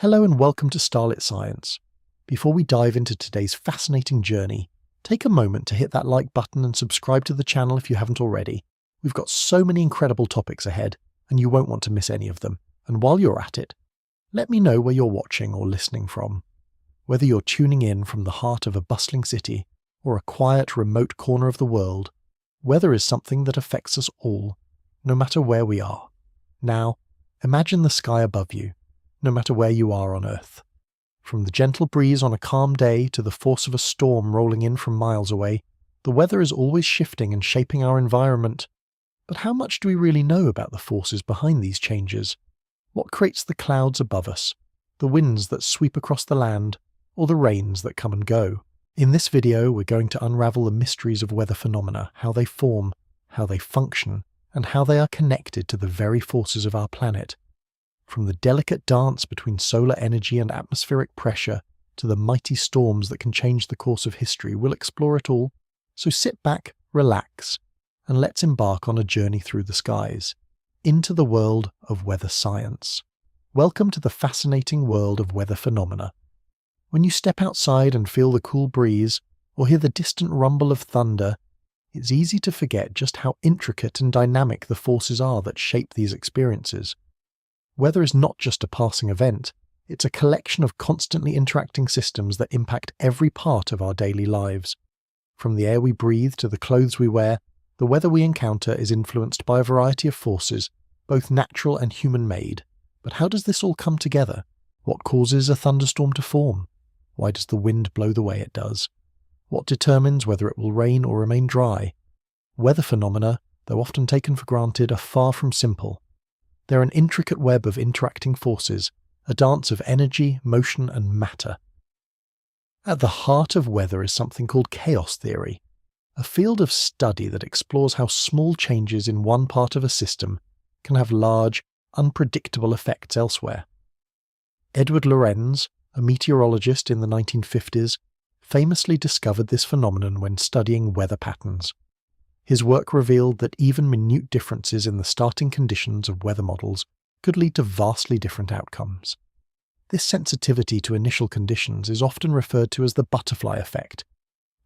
Hello and welcome to Starlit Science. Before we dive into today's fascinating journey, take a moment to hit that like button and subscribe to the channel if you haven't already. We've got so many incredible topics ahead, and you won't want to miss any of them. And while you're at it, let me know where you're watching or listening from. Whether you're tuning in from the heart of a bustling city or a quiet, remote corner of the world, weather is something that affects us all, no matter where we are. Now, imagine the sky above you, no matter where you are on Earth. From the gentle breeze on a calm day to the force of a storm rolling in from miles away, the weather is always shifting and shaping our environment. But how much do we really know about the forces behind these changes? What creates the clouds above us, the winds that sweep across the land, or the rains that come and go? In this video, we're going to unravel the mysteries of weather phenomena, how they form, how they function, and how they are connected to the very forces of our planet. From the delicate dance between solar energy and atmospheric pressure to the mighty storms that can change the course of history, we'll explore it all. So sit back, relax, and let's embark on a journey through the skies, into the world of weather science. Welcome to the fascinating world of weather phenomena. When you step outside and feel the cool breeze, or hear the distant rumble of thunder, it's easy to forget just how intricate and dynamic the forces are that shape these experiences. Weather is not just a passing event, it's a collection of constantly interacting systems that impact every part of our daily lives. From the air we breathe to the clothes we wear, the weather we encounter is influenced by a variety of forces, both natural and human-made. But how does this all come together? What causes a thunderstorm to form? Why does the wind blow the way it does? What determines whether it will rain or remain dry? Weather phenomena, though often taken for granted, are far from simple. They're an intricate web of interacting forces, a dance of energy, motion, and matter. At the heart of weather is something called chaos theory, a field of study that explores how small changes in one part of a system can have large, unpredictable effects elsewhere. Edward Lorenz, a meteorologist in the 1950s, famously discovered this phenomenon when studying weather patterns. His work revealed that even minute differences in the starting conditions of weather models could lead to vastly different outcomes. This sensitivity to initial conditions is often referred to as the butterfly effect.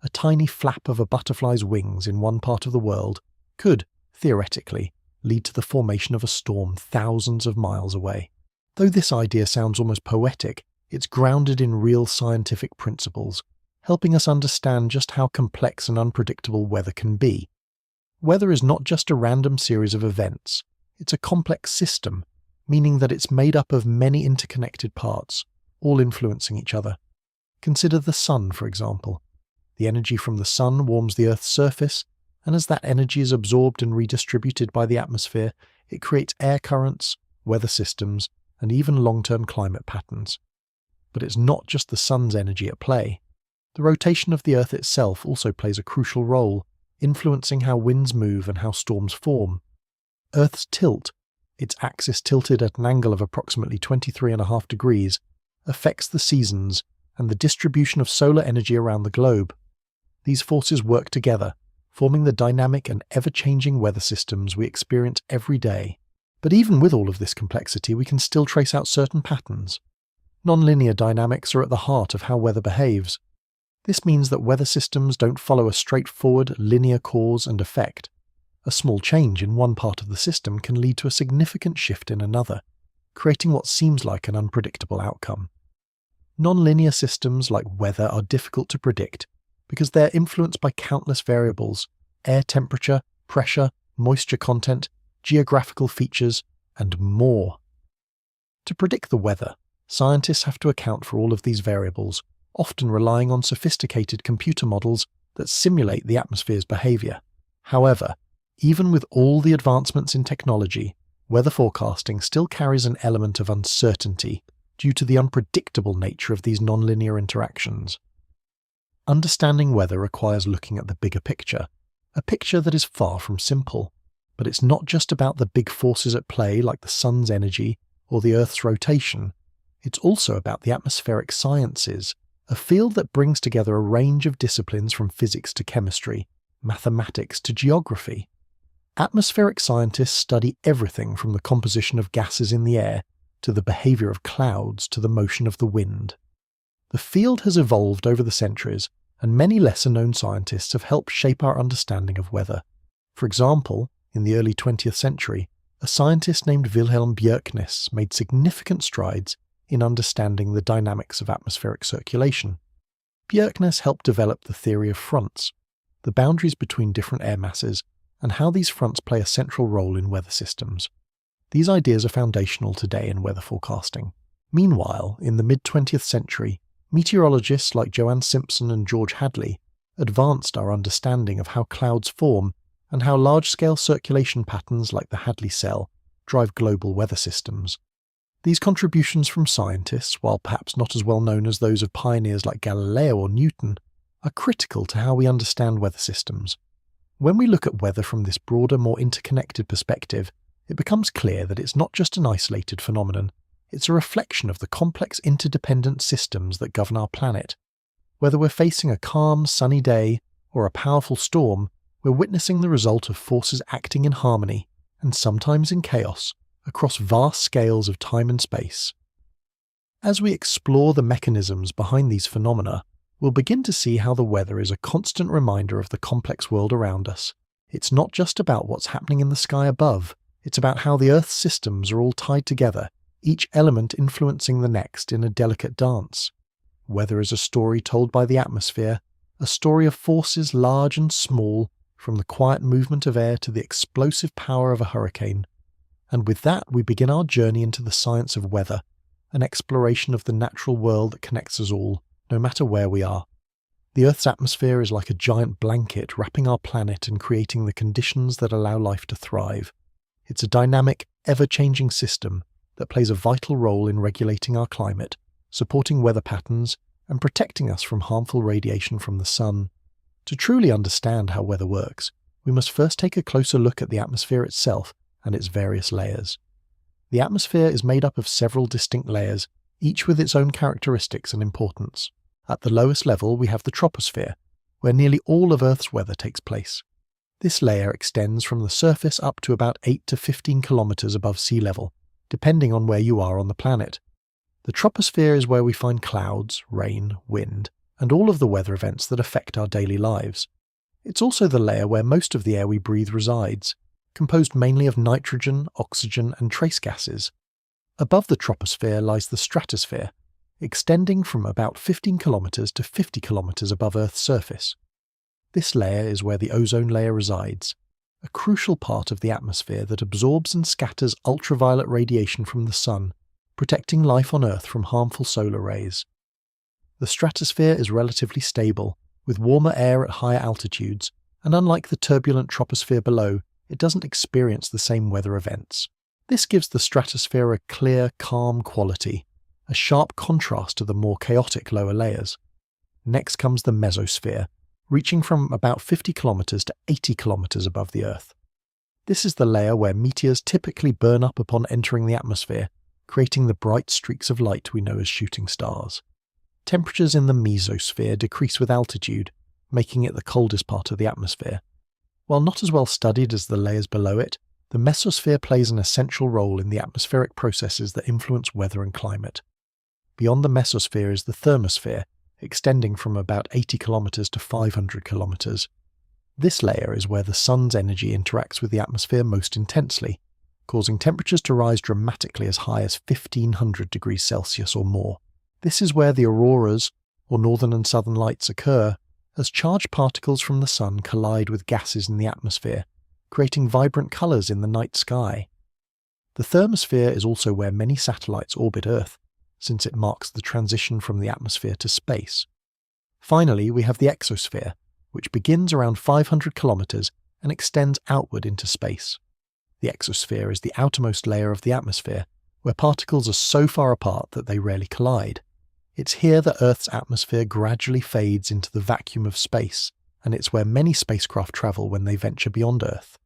A tiny flap of a butterfly's wings in one part of the world could, theoretically, lead to the formation of a storm thousands of miles away. Though this idea sounds almost poetic, it's grounded in real scientific principles, helping us understand just how complex and unpredictable weather can be. Weather is not just a random series of events, it's a complex system, meaning that it's made up of many interconnected parts, all influencing each other. Consider the sun, for example. The energy from the sun warms the Earth's surface, and as that energy is absorbed and redistributed by the atmosphere, it creates air currents, weather systems, and even long-term climate patterns. But it's not just the sun's energy at play. The rotation of the Earth itself also plays a crucial role, influencing how winds move and how storms form. Earth's tilt, its axis tilted at an angle of approximately 23.5 degrees, affects the seasons and the distribution of solar energy around the globe. These forces work together, forming the dynamic and ever-changing weather systems we experience every day. But even with all of this complexity, we can still trace out certain patterns. Nonlinear dynamics are at the heart of how weather behaves. This means that weather systems don't follow a straightforward, linear cause and effect. A small change in one part of the system can lead to a significant shift in another, creating what seems like an unpredictable outcome. Nonlinear systems like weather are difficult to predict because they're influenced by countless variables: air temperature, pressure, moisture content, geographical features, and more. To predict the weather, scientists have to account for all of these variables, often relying on sophisticated computer models that simulate the atmosphere's behavior. However, even with all the advancements in technology, weather forecasting still carries an element of uncertainty due to the unpredictable nature of these nonlinear interactions. Understanding weather requires looking at the bigger picture, a picture that is far from simple. But it's not just about the big forces at play like the sun's energy or the Earth's rotation. It's also about the atmospheric sciences, a field that brings together a range of disciplines from physics to chemistry, mathematics to geography. Atmospheric scientists study everything from the composition of gases in the air to the behavior of clouds, to the motion of the wind. The field has evolved over the centuries, and many lesser-known scientists have helped shape our understanding of weather. For example, in the early 20th century, a scientist named Wilhelm Bjerknes made significant strides in understanding the dynamics of atmospheric circulation. Bjerknes helped develop the theory of fronts, the boundaries between different air masses, and how these fronts play a central role in weather systems. These ideas are foundational today in weather forecasting. Meanwhile, in the mid-20th century, meteorologists like Joanne Simpson and George Hadley advanced our understanding of how clouds form and how large-scale circulation patterns like the Hadley cell drive global weather systems. These contributions from scientists, while perhaps not as well known as those of pioneers like Galileo or Newton, are critical to how we understand weather systems. When we look at weather from this broader, more interconnected perspective, it becomes clear that it's not just an isolated phenomenon, it's a reflection of the complex interdependent systems that govern our planet. Whether we're facing a calm, sunny day or a powerful storm, we're witnessing the result of forces acting in harmony, and sometimes in chaos, across vast scales of time and space. As we explore the mechanisms behind these phenomena, we'll begin to see how the weather is a constant reminder of the complex world around us. It's not just about what's happening in the sky above, it's about how the Earth's systems are all tied together, each element influencing the next in a delicate dance. Weather is a story told by the atmosphere, a story of forces large and small, from the quiet movement of air to the explosive power of a hurricane. And with that, we begin our journey into the science of weather, an exploration of the natural world that connects us all, no matter where we are. The Earth's atmosphere is like a giant blanket wrapping our planet and creating the conditions that allow life to thrive. It's a dynamic, ever-changing system that plays a vital role in regulating our climate, supporting weather patterns, and protecting us from harmful radiation from the sun. To truly understand how weather works, we must first take a closer look at the atmosphere itself and its various layers. The atmosphere is made up of several distinct layers, each with its own characteristics and importance. At the lowest level, we have the troposphere, where nearly all of Earth's weather takes place. This layer extends from the surface up to about 8 to 15 kilometers above sea level, depending on where you are on the planet. The troposphere is where we find clouds, rain, wind, and all of the weather events that affect our daily lives. It's also the layer where most of the air we breathe resides, composed mainly of nitrogen, oxygen, and trace gases. Above the troposphere lies the stratosphere, extending from about 15 kilometers to 50 kilometers above Earth's surface. This layer is where the ozone layer resides, a crucial part of the atmosphere that absorbs and scatters ultraviolet radiation from the sun, protecting life on Earth from harmful solar rays. The stratosphere is relatively stable, with warmer air at higher altitudes, and unlike the turbulent troposphere below, it doesn't experience the same weather events. This gives the stratosphere a clear, calm quality, a sharp contrast to the more chaotic lower layers. Next comes the mesosphere, reaching from about 50 kilometers to 80 kilometers above the Earth. This is the layer where meteors typically burn up upon entering the atmosphere, creating the bright streaks of light we know as shooting stars. Temperatures in the mesosphere decrease with altitude, making it the coldest part of the atmosphere. While not as well studied as the layers below it, the mesosphere plays an essential role in the atmospheric processes that influence weather and climate. Beyond the mesosphere is the thermosphere, extending from about 80 kilometers to 500 kilometers. This layer is where the sun's energy interacts with the atmosphere most intensely, causing temperatures to rise dramatically as high as 1500 degrees Celsius or more. This is where the auroras, or northern and southern lights, occur, as charged particles from the sun collide with gases in the atmosphere, creating vibrant colours in the night sky. The thermosphere is also where many satellites orbit Earth, since it marks the transition from the atmosphere to space. Finally, we have the exosphere, which begins around 500 kilometers and extends outward into space. The exosphere is the outermost layer of the atmosphere, where particles are so far apart that they rarely collide. It's here that Earth's atmosphere gradually fades into the vacuum of space, and it's where many spacecraft travel when they venture beyond Earth.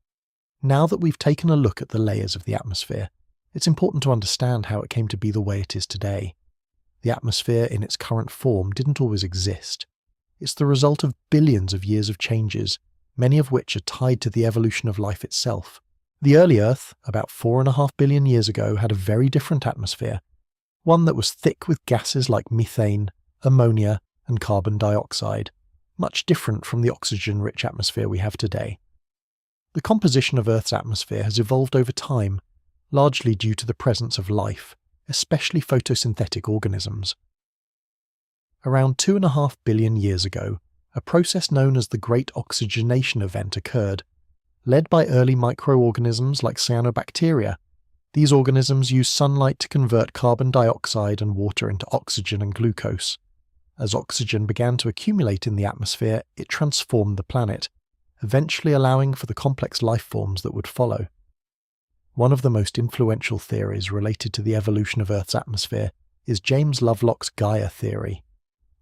Now that we've taken a look at the layers of the atmosphere, it's important to understand how it came to be the way it is today. The atmosphere in its current form didn't always exist. It's the result of billions of years of changes, many of which are tied to the evolution of life itself. The early Earth, about 4.5 billion years ago, had a very different atmosphere, one that was thick with gases like methane, ammonia, and carbon dioxide, much different from the oxygen-rich atmosphere we have today. The composition of Earth's atmosphere has evolved over time, largely due to the presence of life, especially photosynthetic organisms. Around 2.5 billion years ago, a process known as the Great Oxygenation Event occurred, led by early microorganisms like cyanobacteria. These organisms use sunlight to convert carbon dioxide and water into oxygen and glucose. As oxygen began to accumulate in the atmosphere, it transformed the planet, eventually allowing for the complex life forms that would follow. One of the most influential theories related to the evolution of Earth's atmosphere is James Lovelock's Gaia theory,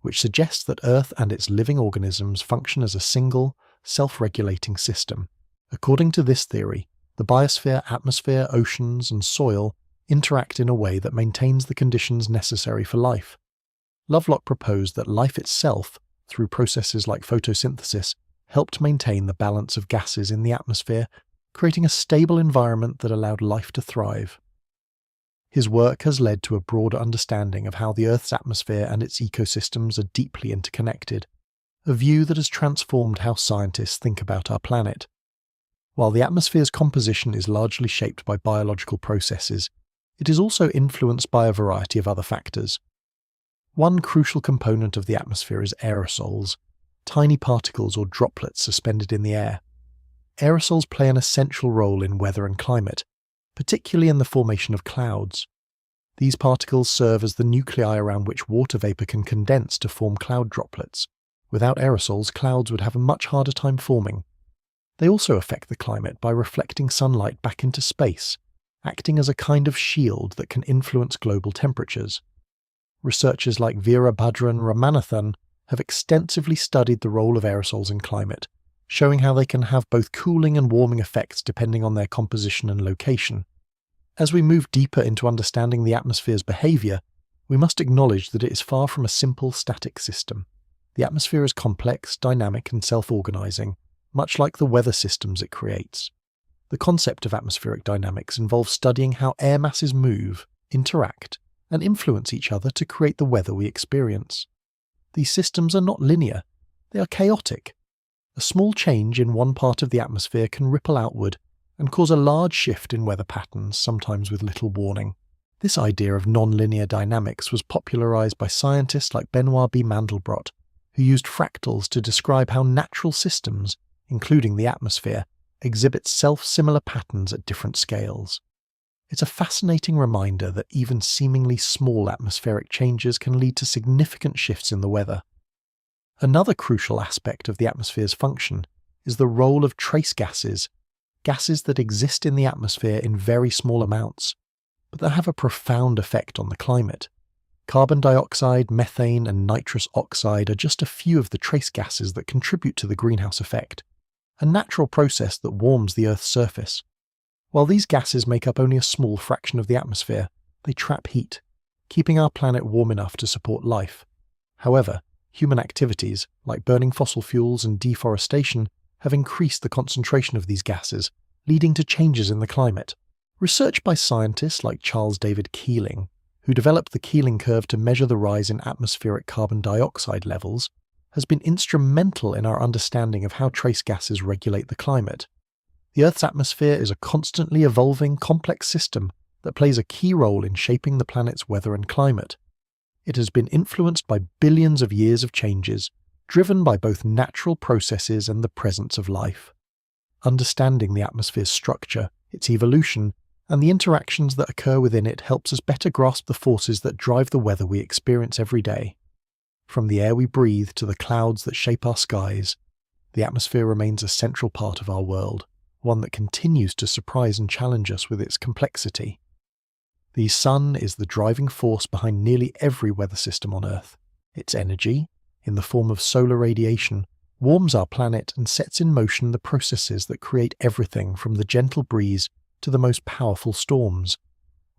which suggests that Earth and its living organisms function as a single, self-regulating system. According to this theory, the biosphere, atmosphere, oceans, and soil interact in a way that maintains the conditions necessary for life. Lovelock proposed that life itself, through processes like photosynthesis, helped maintain the balance of gases in the atmosphere, creating a stable environment that allowed life to thrive. His work has led to a broader understanding of how the Earth's atmosphere and its ecosystems are deeply interconnected, a view that has transformed how scientists think about our planet. While the atmosphere's composition is largely shaped by biological processes, it is also influenced by a variety of other factors. One crucial component of the atmosphere is aerosols, tiny particles or droplets suspended in the air. Aerosols play an essential role in weather and climate, particularly in the formation of clouds. These particles serve as the nuclei around which water vapor can condense to form cloud droplets. Without aerosols, clouds would have a much harder time forming. They also affect the climate by reflecting sunlight back into space, acting as a kind of shield that can influence global temperatures. Researchers like Veerabhadran Ramanathan have extensively studied the role of aerosols in climate, showing how they can have both cooling and warming effects depending on their composition and location. As we move deeper into understanding the atmosphere's behavior, we must acknowledge that it is far from a simple static system. The atmosphere is complex, dynamic, and self-organizing, much like the weather systems it creates. The concept of atmospheric dynamics involves studying how air masses move, interact, and influence each other to create the weather we experience. These systems are not linear, they are chaotic. A small change in one part of the atmosphere can ripple outward and cause a large shift in weather patterns, sometimes with little warning. This idea of non-linear dynamics was popularized by scientists like Benoit B. Mandelbrot, who used fractals to describe how natural systems, including the atmosphere, exhibit self-similar patterns at different scales. It's a fascinating reminder that even seemingly small atmospheric changes can lead to significant shifts in the weather. Another crucial aspect of the atmosphere's function is the role of trace gases, gases that exist in the atmosphere in very small amounts, but that have a profound effect on the climate. Carbon dioxide, methane, and nitrous oxide are just a few of the trace gases that contribute to the greenhouse effect, a natural process that warms the Earth's surface. While these gases make up only a small fraction of the atmosphere, they trap heat, keeping our planet warm enough to support life. However, human activities, like burning fossil fuels and deforestation, have increased the concentration of these gases, leading to changes in the climate. Research by scientists like Charles David Keeling, who developed the Keeling curve to measure the rise in atmospheric carbon dioxide levels, has been instrumental in our understanding of how trace gases regulate the climate. The Earth's atmosphere is a constantly evolving, complex system that plays a key role in shaping the planet's weather and climate. It has been influenced by billions of years of changes, driven by both natural processes and the presence of life. Understanding the atmosphere's structure, its evolution, and the interactions that occur within it helps us better grasp the forces that drive the weather we experience every day. From the air we breathe to the clouds that shape our skies, the atmosphere remains a central part of our world, one that continues to surprise and challenge us with its complexity. The sun is the driving force behind nearly every weather system on Earth. Its energy, in the form of solar radiation, warms our planet and sets in motion the processes that create everything from the gentle breeze to the most powerful storms.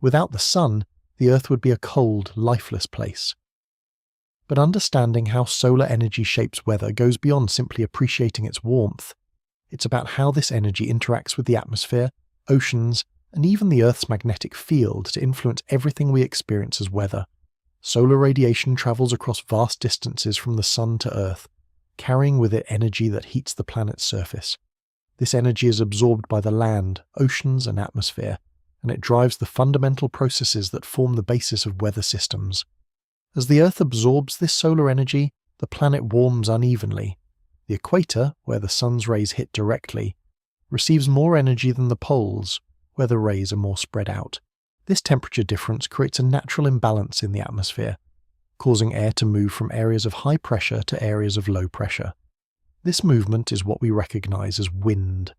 Without the sun, the Earth would be a cold, lifeless place. But understanding how solar energy shapes weather goes beyond simply appreciating its warmth. It's about how this energy interacts with the atmosphere oceans, and even the Earth's magnetic field to influence everything we experience as weather. Solar radiation travels across vast distances from the Sun to Earth, carrying with it energy that heats the planet's surface. This energy is absorbed by the land, oceans, and atmosphere, and it drives the fundamental processes that form the basis of weather systems. As the Earth absorbs this solar energy, the planet warms unevenly. The equator, where the sun's rays hit directly, receives more energy than the poles, where the rays are more spread out. This temperature difference creates a natural imbalance in the atmosphere, causing air to move from areas of high pressure to areas of low pressure. This movement is what we recognize as wind.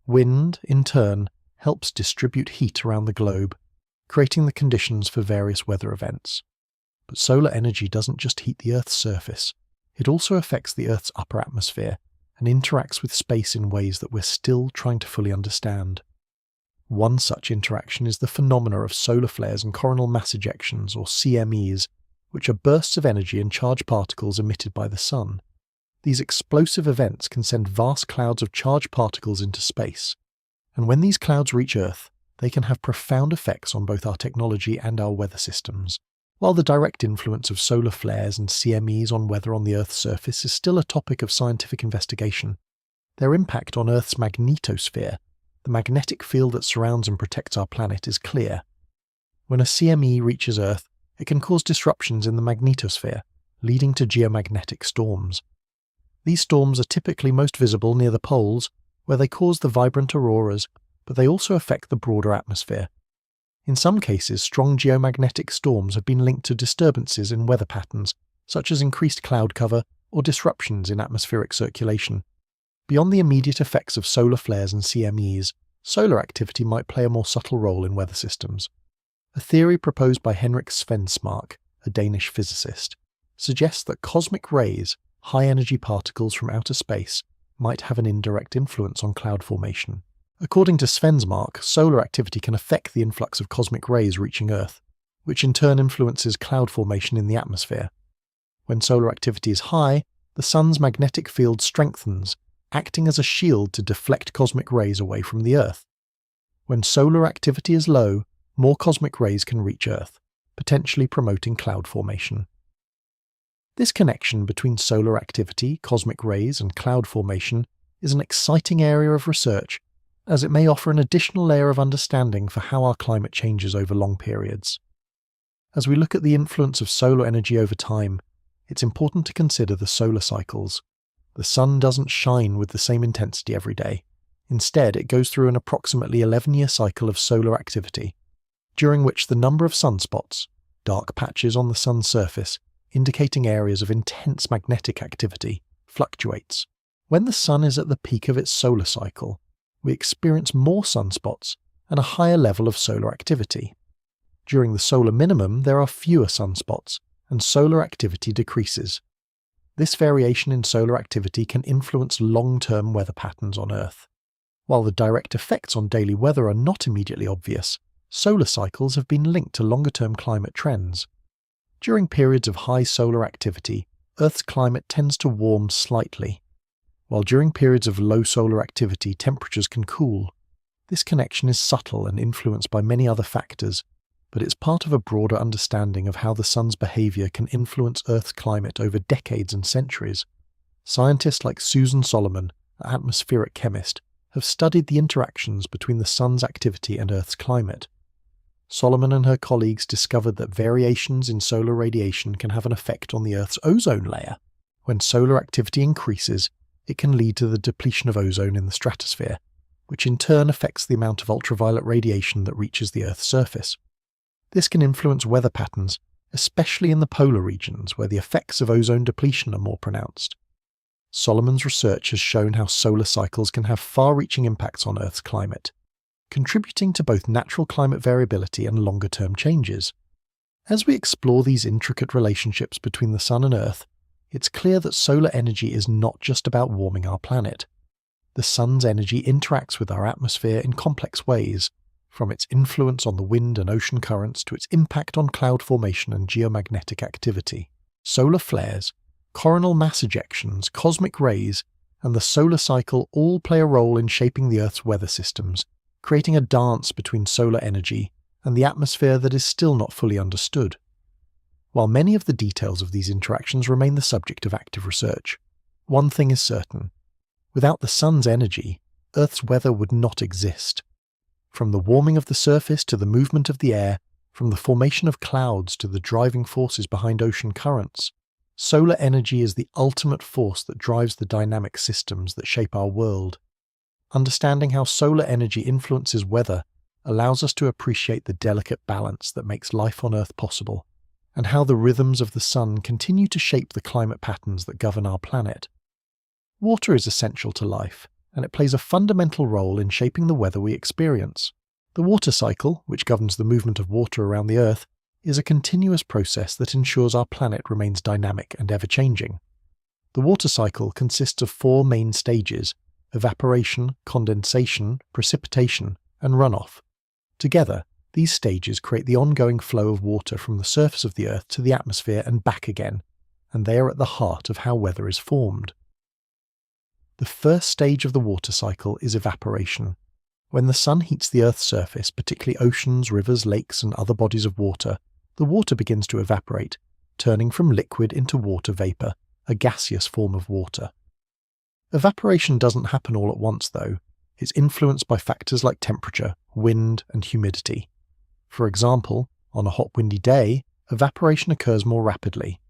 Wind, in turn, helps distribute heat around the globe, creating the conditions for various weather events. But solar energy doesn't just heat the Earth's surface, it also affects the Earth's upper atmosphere and interacts with space in ways that we're still trying to fully understand. One such interaction is the phenomena of solar flares and coronal mass ejections, or CMEs, which are bursts of energy and charged particles emitted by the Sun. These explosive events can send vast clouds of charged particles into space, and when these clouds reach Earth, they can have profound effects on both our technology and our weather systems. While the direct influence of solar flares and CMEs on weather on the Earth's surface is still a topic of scientific investigation, their impact on Earth's magnetosphere, the magnetic field that surrounds and protects our planet, is clear. When a CME reaches Earth, it can cause disruptions in the magnetosphere, leading to geomagnetic storms. These storms are typically most visible near the poles, where they cause the vibrant auroras, but they also affect the broader atmosphere. In some cases, strong geomagnetic storms have been linked to disturbances in weather patterns, such as increased cloud cover or disruptions in atmospheric circulation. Beyond the immediate effects of solar flares and CMEs, solar activity might play a more subtle role in weather systems. A theory proposed by Henrik Svensmark, a Danish physicist, suggests that cosmic rays, high-energy particles from outer space, might have an indirect influence on cloud formation. According to Svensmark, solar activity can affect the influx of cosmic rays reaching Earth, which in turn influences cloud formation in the atmosphere. When solar activity is high, the Sun's magnetic field strengthens, acting as a shield to deflect cosmic rays away from the Earth. When solar activity is low, more cosmic rays can reach Earth, potentially promoting cloud formation. This connection between solar activity, cosmic rays, and cloud formation is an exciting area of research, as it may offer an additional layer of understanding for how our climate changes over long periods. As we look at the influence of solar energy over time, it's important to consider the solar cycles. The Sun doesn't shine with the same intensity every day. Instead, it goes through an approximately 11-year cycle of solar activity, during which the number of sunspots, dark patches on the Sun's surface, indicating areas of intense magnetic activity, fluctuates. When the Sun is at the peak of its solar cycle, we experience more sunspots and a higher level of solar activity. During the solar minimum, there are fewer sunspots, and solar activity decreases. This variation in solar activity can influence long-term weather patterns on Earth. While the direct effects on daily weather are not immediately obvious, solar cycles have been linked to longer-term climate trends. During periods of high solar activity, Earth's climate tends to warm slightly, while during periods of low solar activity temperatures can cool. This connection is subtle and influenced by many other factors, but it's part of a broader understanding of how the Sun's behavior can influence Earth's climate over decades and centuries. Scientists like Susan Solomon, an atmospheric chemist, have studied the interactions between the Sun's activity and Earth's climate. Solomon and her colleagues discovered that variations in solar radiation can have an effect on the Earth's ozone layer. When solar activity increases, it can lead to the depletion of ozone in the stratosphere, which in turn affects the amount of ultraviolet radiation that reaches the Earth's surface. This can influence weather patterns, especially in the polar regions where the effects of ozone depletion are more pronounced. Solomon's research has shown how solar cycles can have far-reaching impacts on Earth's climate, contributing to both natural climate variability and longer-term changes. As we explore these intricate relationships between the Sun and Earth, it's clear that solar energy is not just about warming our planet. The Sun's energy interacts with our atmosphere in complex ways, from its influence on the wind and ocean currents to its impact on cloud formation and geomagnetic activity. Solar flares, coronal mass ejections, cosmic rays, and the solar cycle all play a role in shaping the Earth's weather systems, creating a dance between solar energy and the atmosphere that is still not fully understood. While many of the details of these interactions remain the subject of active research, one thing is certain. Without the sun's energy, Earth's weather would not exist. From the warming of the surface to the movement of the air, from the formation of clouds to the driving forces behind ocean currents, solar energy is the ultimate force that drives the dynamic systems that shape our world. Understanding how solar energy influences weather allows us to appreciate the delicate balance that makes life on Earth possible, and how the rhythms of the sun continue to shape the climate patterns that govern our planet. Water is essential to life, and it plays a fundamental role in shaping the weather we experience. The water cycle, which governs the movement of water around the Earth, is a continuous process that ensures our planet remains dynamic and ever-changing. The water cycle consists of 4 main stages: evaporation, condensation, precipitation, and runoff. Together, these stages create the ongoing flow of water from the surface of the Earth to the atmosphere and back again, and they are at the heart of how weather is formed. The first stage of the water cycle is evaporation. When the sun heats the Earth's surface, particularly oceans, rivers, lakes, and other bodies of water, the water begins to evaporate, turning from liquid into water vapor, a gaseous form of water. Evaporation doesn't happen all at once, though. It's influenced by factors like temperature, wind, and humidity. For example, on a hot windy day, evaporation occurs more rapidly.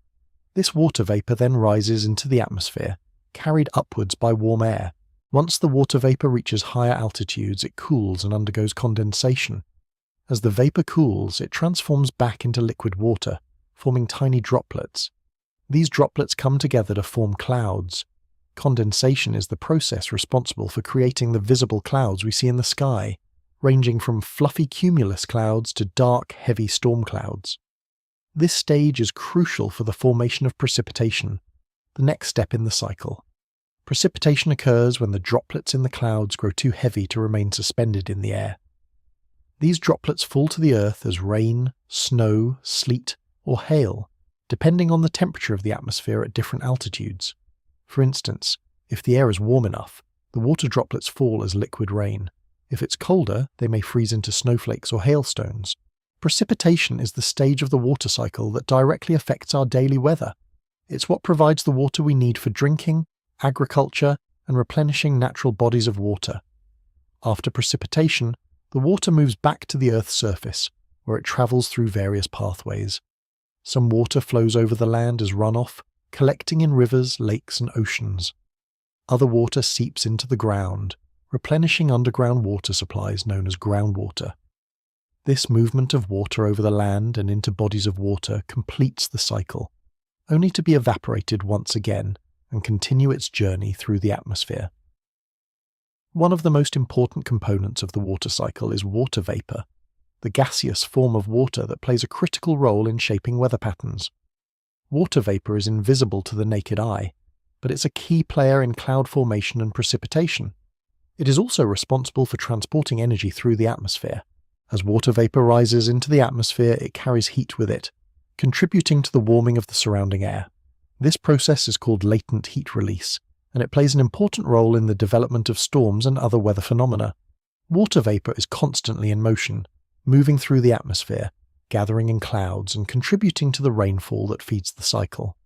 This water vapor then rises into the atmosphere, carried upwards by warm air. Once the water vapor reaches higher altitudes, it cools and undergoes condensation. As the vapor cools, it transforms back into liquid water, forming tiny droplets. These droplets come together to form clouds. Condensation is the process responsible for creating the visible clouds we see in the sky, ranging from fluffy cumulus clouds to dark, heavy storm clouds. This stage is crucial for the formation of precipitation, the next step in the cycle. Precipitation occurs when the droplets in the clouds grow too heavy to remain suspended in the air. These droplets fall to the Earth as rain, snow, sleet, or hail, depending on the temperature of the atmosphere at different altitudes. For instance, if the air is warm enough, the water droplets fall as liquid rain. If it's colder, they may freeze into snowflakes or hailstones. Precipitation is the stage of the water cycle that directly affects our daily weather. It's what provides the water we need for drinking, agriculture, and replenishing natural bodies of water. After precipitation, the water moves back to the Earth's surface, where it travels through various pathways. Some water flows over the land as runoff, collecting in rivers, lakes, and oceans. Other water seeps into the ground, replenishing underground water supplies known as groundwater. This movement of water over the land and into bodies of water completes the cycle, only to be evaporated once again and continue its journey through the atmosphere. One of the most important components of the water cycle is water vapor, the gaseous form of water that plays a critical role in shaping weather patterns. Water vapor is invisible to the naked eye, but it's a key player in cloud formation and precipitation. It is also responsible for transporting energy through the atmosphere. As water vapor rises into the atmosphere, it carries heat with it, contributing to the warming of the surrounding air. This process is called latent heat release, and it plays an important role in the development of storms and other weather phenomena. Water vapor is constantly in motion, moving through the atmosphere, gathering in clouds and contributing to the rainfall that feeds the cycle.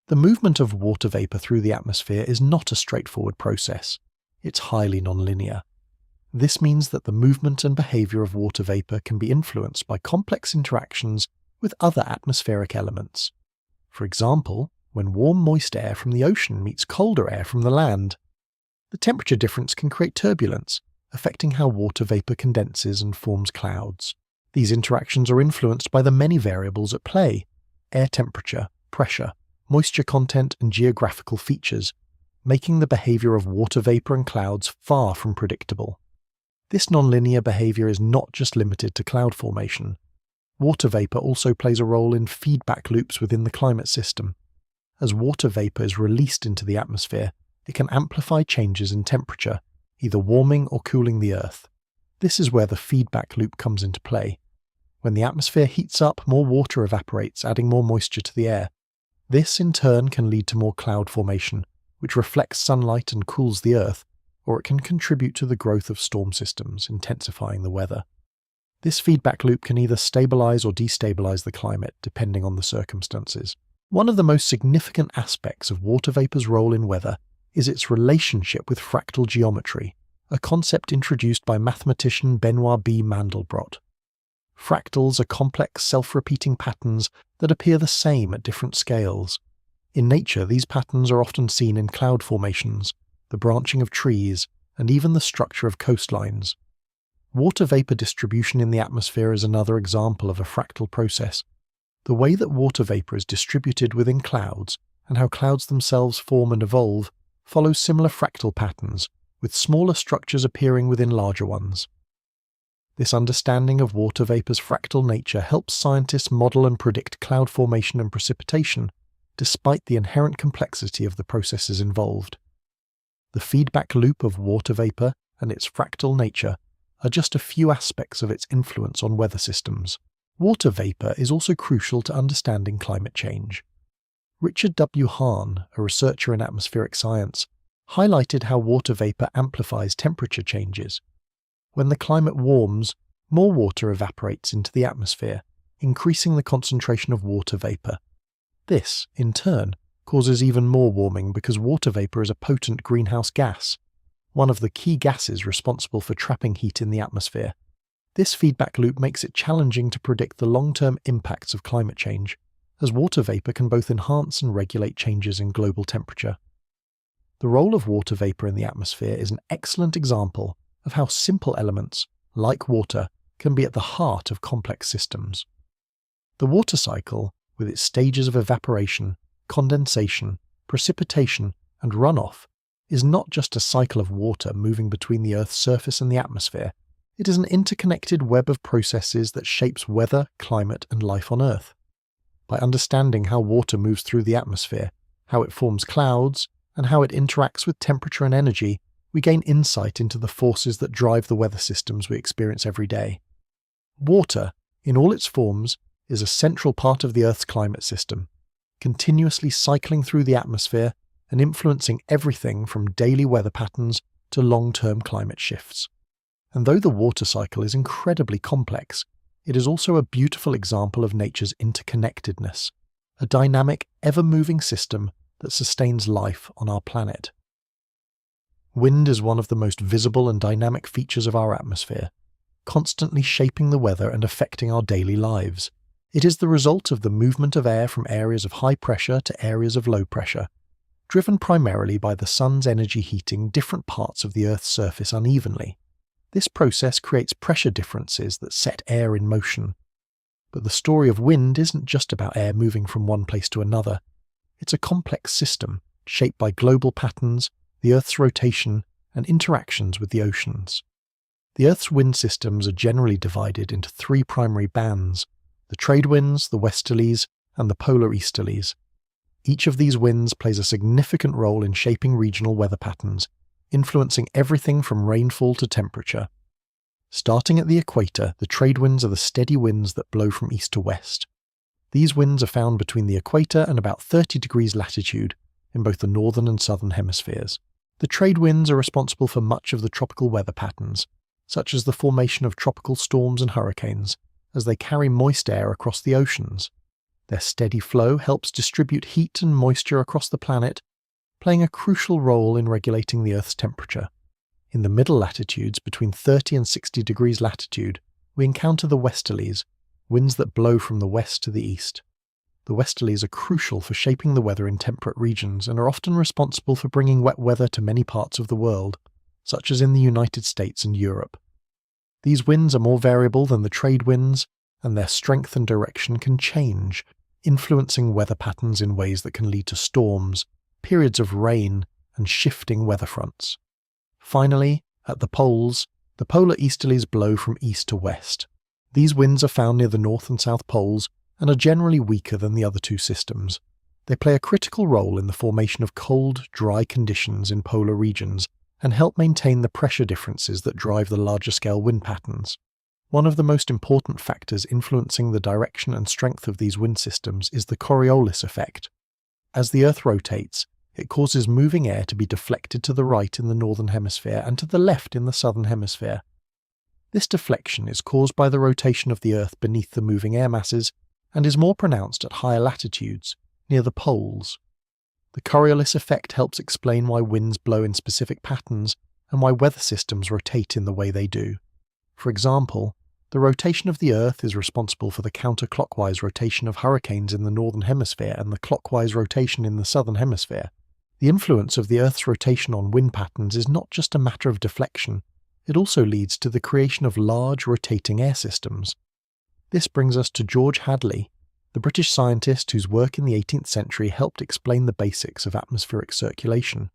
The movement of water vapor through the atmosphere is not a straightforward process. It's highly nonlinear. This means that the movement and behavior of water vapor can be influenced by complex interactions with other atmospheric elements. For example, when warm, moist air from the ocean meets colder air from the land, the temperature difference can create turbulence, affecting how water vapor condenses and forms clouds. These interactions are influenced by the many variables at play: air temperature, pressure, moisture content, and geographical features, making the behavior of water vapor and clouds far from predictable. This nonlinear behavior is not just limited to cloud formation. Water vapor also plays a role in feedback loops within the climate system. As water vapor is released into the atmosphere, it can amplify changes in temperature, either warming or cooling the Earth. This is where the feedback loop comes into play. When the atmosphere heats up, more water evaporates, adding more moisture to the air. This, in turn, can lead to more cloud formation, which reflects sunlight and cools the Earth, or it can contribute to the growth of storm systems, intensifying the weather. This feedback loop can either stabilize or destabilize the climate, depending on the circumstances. One of the most significant aspects of water vapor's role in weather is its relationship with fractal geometry, a concept introduced by mathematician Benoit B. Mandelbrot. Fractals are complex, self-repeating patterns that appear the same at different scales. In nature, these patterns are often seen in cloud formations, the branching of trees, and even the structure of coastlines. Water vapor distribution in the atmosphere is another example of a fractal process. The way that water vapor is distributed within clouds, and how clouds themselves form and evolve, follows similar fractal patterns, with smaller structures appearing within larger ones. This understanding of water vapor's fractal nature helps scientists model and predict cloud formation and precipitation, despite the inherent complexity of the processes involved. The feedback loop of water vapor and its fractal nature are just a few aspects of its influence on weather systems. Water vapor is also crucial to understanding climate change. Richard W. Hahn, a researcher in atmospheric science, highlighted how water vapor amplifies temperature changes. When the climate warms, more water evaporates into the atmosphere, increasing the concentration of water vapor. This, in turn, causes even more warming because water vapor is a potent greenhouse gas, one of the key gases responsible for trapping heat in the atmosphere. This feedback loop makes it challenging to predict the long-term impacts of climate change, as water vapor can both enhance and regulate changes in global temperature. The role of water vapor in the atmosphere is an excellent example of how simple elements, like water, can be at the heart of complex systems. The water cycle, with its stages of evaporation, condensation, precipitation, and runoff, is not just a cycle of water moving between the Earth's surface and the atmosphere. It is an interconnected web of processes that shapes weather, climate, and life on Earth. By understanding how water moves through the atmosphere, how it forms clouds, and how it interacts with temperature and energy, we gain insight into the forces that drive the weather systems we experience every day. Water, in all its forms, is a central part of the Earth's climate system, continuously cycling through the atmosphere and influencing everything from daily weather patterns to long-term climate shifts. And though the water cycle is incredibly complex, it is also a beautiful example of nature's interconnectedness, a dynamic, ever-moving system that sustains life on our planet. Wind is one of the most visible and dynamic features of our atmosphere, constantly shaping the weather and affecting our daily lives. It is the result of the movement of air from areas of high pressure to areas of low pressure, driven primarily by the sun's energy heating different parts of the Earth's surface unevenly. This process creates pressure differences that set air in motion. But the story of wind isn't just about air moving from one place to another. It's a complex system shaped by global patterns, the Earth's rotation, and interactions with the oceans. The Earth's wind systems are generally divided into three primary bands: the trade winds, the westerlies, and the polar easterlies. Each of these winds plays a significant role in shaping regional weather patterns, influencing everything from rainfall to temperature. Starting at the equator, the trade winds are the steady winds that blow from east to west. These winds are found between the equator and about 30 degrees latitude in both the northern and southern hemispheres. The trade winds are responsible for much of the tropical weather patterns, such as the formation of tropical storms and hurricanes, as they carry moist air across the oceans. Their steady flow helps distribute heat and moisture across the planet, playing a crucial role in regulating the Earth's temperature. In the middle latitudes, between 30 and 60 degrees latitude, we encounter the westerlies, winds that blow from the west to the east. The westerlies are crucial for shaping the weather in temperate regions and are often responsible for bringing wet weather to many parts of the world, such as in the United States and Europe. These winds are more variable than the trade winds, and their strength and direction can change, influencing weather patterns in ways that can lead to storms, periods of rain, and shifting weather fronts. Finally, at the poles, the polar easterlies blow from east to west. These winds are found near the North and South poles and are generally weaker than the other two systems. They play a critical role in the formation of cold, dry conditions in polar regions and help maintain the pressure differences that drive the larger-scale wind patterns. One of the most important factors influencing the direction and strength of these wind systems is the Coriolis effect. As the Earth rotates, It causes moving air to be deflected to the right in the northern hemisphere and to the left in the southern hemisphere. This deflection is caused by the rotation of the Earth beneath the moving air masses and is more pronounced at higher latitudes, near the poles. The Coriolis effect helps explain why winds blow in specific patterns and why weather systems rotate in the way they do. For example, the rotation of the Earth is responsible for the counterclockwise rotation of hurricanes in the northern hemisphere and the clockwise rotation in the southern hemisphere. The influence of the Earth's rotation on wind patterns is not just a matter of deflection, it also leads to the creation of large rotating air systems. This brings us to George Hadley, the British scientist whose work in the 18th century helped explain the basics of atmospheric circulation.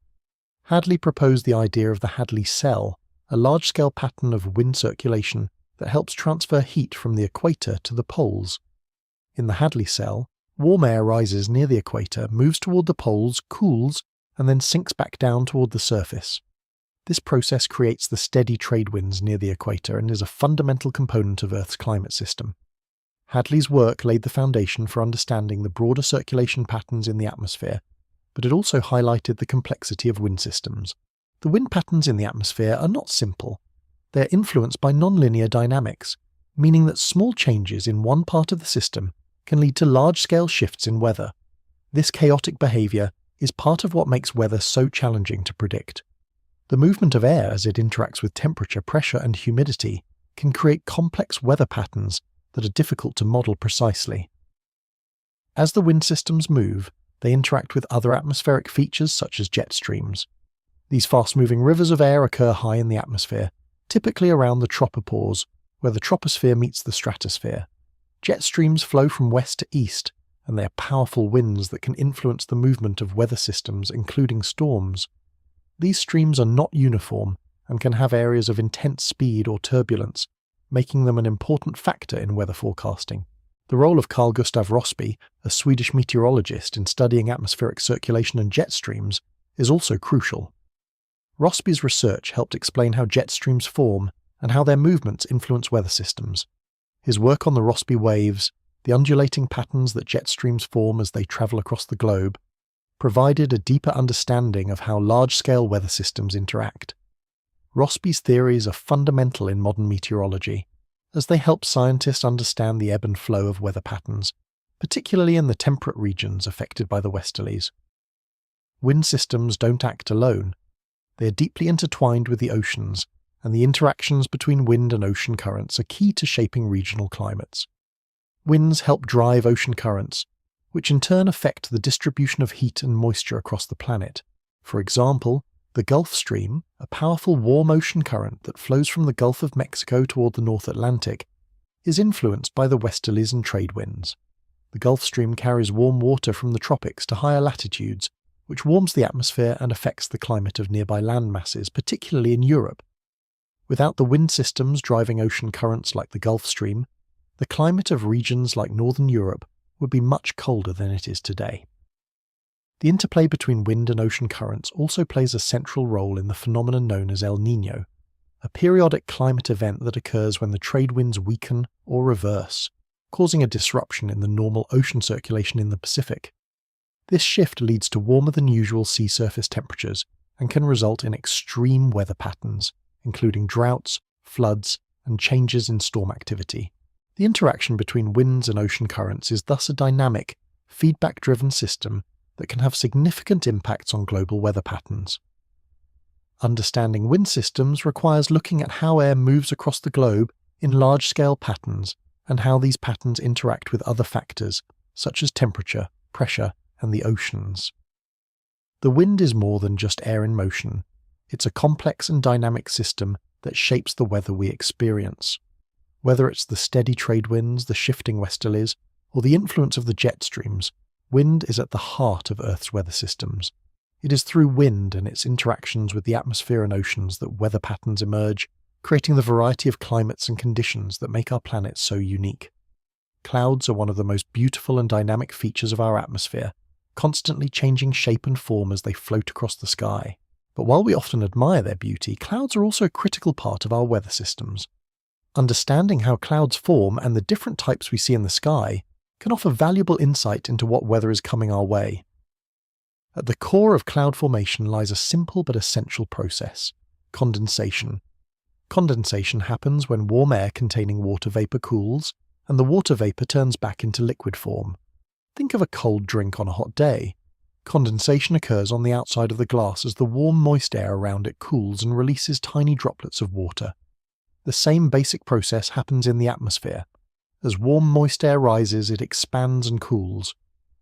Hadley proposed the idea of the Hadley cell, a large-scale pattern of wind circulation that helps transfer heat from the equator to the poles. In the Hadley cell, warm air rises near the equator, moves toward the poles, cools, and then sinks back down toward the surface. This process creates the steady trade winds near the equator and is a fundamental component of Earth's climate system. Hadley's work laid the foundation for understanding the broader circulation patterns in the atmosphere, but it also highlighted the complexity of wind systems. The wind patterns in the atmosphere are not simple. They are influenced by nonlinear dynamics, meaning that small changes in one part of the system can lead to large-scale shifts in weather. This chaotic behavior is part of what makes weather so challenging to predict. The movement of air as it interacts with temperature, pressure, and humidity can create complex weather patterns that are difficult to model precisely. As the wind systems move, they interact with other atmospheric features such as jet streams. These fast-moving rivers of air occur high in the atmosphere, typically around the tropopause, where the troposphere meets the stratosphere. Jet streams flow from west to east, and they are powerful winds that can influence the movement of weather systems, including storms. These streams are not uniform and can have areas of intense speed or turbulence, making them an important factor in weather forecasting. The role of Carl Gustav Rossby, a Swedish meteorologist, in studying atmospheric circulation and jet streams is also crucial. Rossby's research helped explain how jet streams form and how their movements influence weather systems. His work on the Rossby waves, the undulating patterns that jet streams form as they travel across the globe, provided a deeper understanding of how large-scale weather systems interact. Rossby's theories are fundamental in modern meteorology, as they help scientists understand the ebb and flow of weather patterns, particularly in the temperate regions affected by the westerlies. Wind systems don't act alone. They are deeply intertwined with the oceans, and the interactions between wind and ocean currents are key to shaping regional climates. Winds help drive ocean currents, which in turn affect the distribution of heat and moisture across the planet. For example, the Gulf Stream, a powerful warm ocean current that flows from the Gulf of Mexico toward the North Atlantic, is influenced by the westerlies and trade winds. The Gulf Stream carries warm water from the tropics to higher latitudes, which warms the atmosphere and affects the climate of nearby land masses, particularly in Europe. Without the wind systems driving ocean currents like the Gulf Stream, the climate of regions like Northern Europe would be much colder than it is today. The interplay between wind and ocean currents also plays a central role in the phenomenon known as El Niño, a periodic climate event that occurs when the trade winds weaken or reverse, causing a disruption in the normal ocean circulation in the Pacific. This shift leads to warmer than usual sea surface temperatures and can result in extreme weather patterns, including droughts, floods, and changes in storm activity. The interaction between winds and ocean currents is thus a dynamic, feedback-driven system that can have significant impacts on global weather patterns. Understanding wind systems requires looking at how air moves across the globe in large-scale patterns and how these patterns interact with other factors, such as temperature, pressure, and the oceans. The wind is more than just air in motion. It's a complex and dynamic system that shapes the weather we experience. Whether it's the steady trade winds, the shifting westerlies, or the influence of the jet streams, wind is at the heart of Earth's weather systems. It is through wind and its interactions with the atmosphere and oceans that weather patterns emerge, creating the variety of climates and conditions that make our planet so unique. Clouds are one of the most beautiful and dynamic features of our atmosphere, constantly changing shape and form as they float across the sky. But while we often admire their beauty, clouds are also a critical part of our weather systems. Understanding how clouds form and the different types we see in the sky can offer valuable insight into what weather is coming our way. At the core of cloud formation lies a simple but essential process: condensation. Condensation happens when warm air containing water vapor cools, and the water vapor turns back into liquid form. Think of a cold drink on a hot day. Condensation occurs on the outside of the glass as the warm, moist air around it cools and releases tiny droplets of water. The same basic process happens in the atmosphere. As warm, moist air rises, it expands and cools.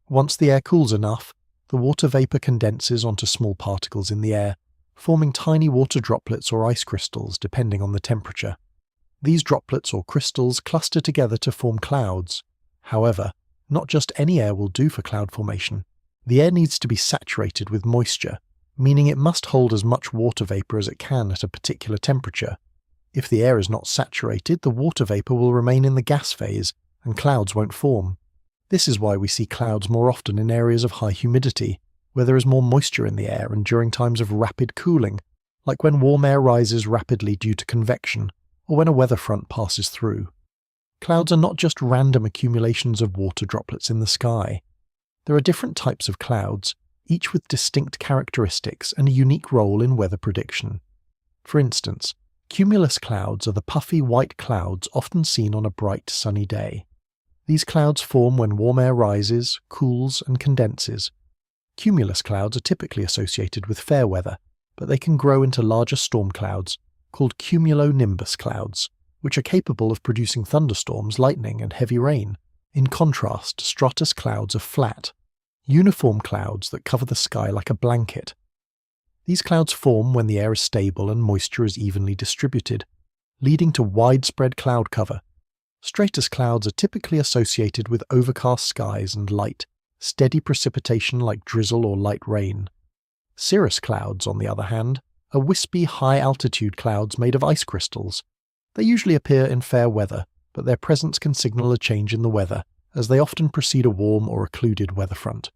Once the air cools enough, the water vapor condenses onto small particles in the air, forming tiny water droplets or ice crystals depending on the temperature. These droplets or crystals cluster together to form clouds. However, not just any air will do for cloud formation. The air needs to be saturated with moisture, meaning it must hold as much water vapor as it can at a particular temperature. If the air is not saturated, the water vapor will remain in the gas phase, and clouds won't form. This is why we see clouds more often in areas of high humidity, where there is more moisture in the air, and during times of rapid cooling, like when warm air rises rapidly due to convection, or when a weather front passes through. Clouds are not just random accumulations of water droplets in the sky. There are different types of clouds, each with distinct characteristics and a unique role in weather prediction. For instance, cumulus clouds are the puffy white clouds often seen on a bright sunny day. These clouds form when warm air rises, cools, and condenses. Cumulus clouds are typically associated with fair weather, but they can grow into larger storm clouds, called cumulonimbus clouds, which are capable of producing thunderstorms, lightning, and heavy rain. In contrast, stratus clouds are flat, uniform clouds that cover the sky like a blanket. These clouds form when the air is stable and moisture is evenly distributed, leading to widespread cloud cover. Stratus clouds are typically associated with overcast skies and light, steady precipitation like drizzle or light rain. Cirrus clouds, on the other hand, are wispy, high-altitude clouds made of ice crystals. They usually appear in fair weather, but their presence can signal a change in the weather, as they often precede a warm or occluded weather front.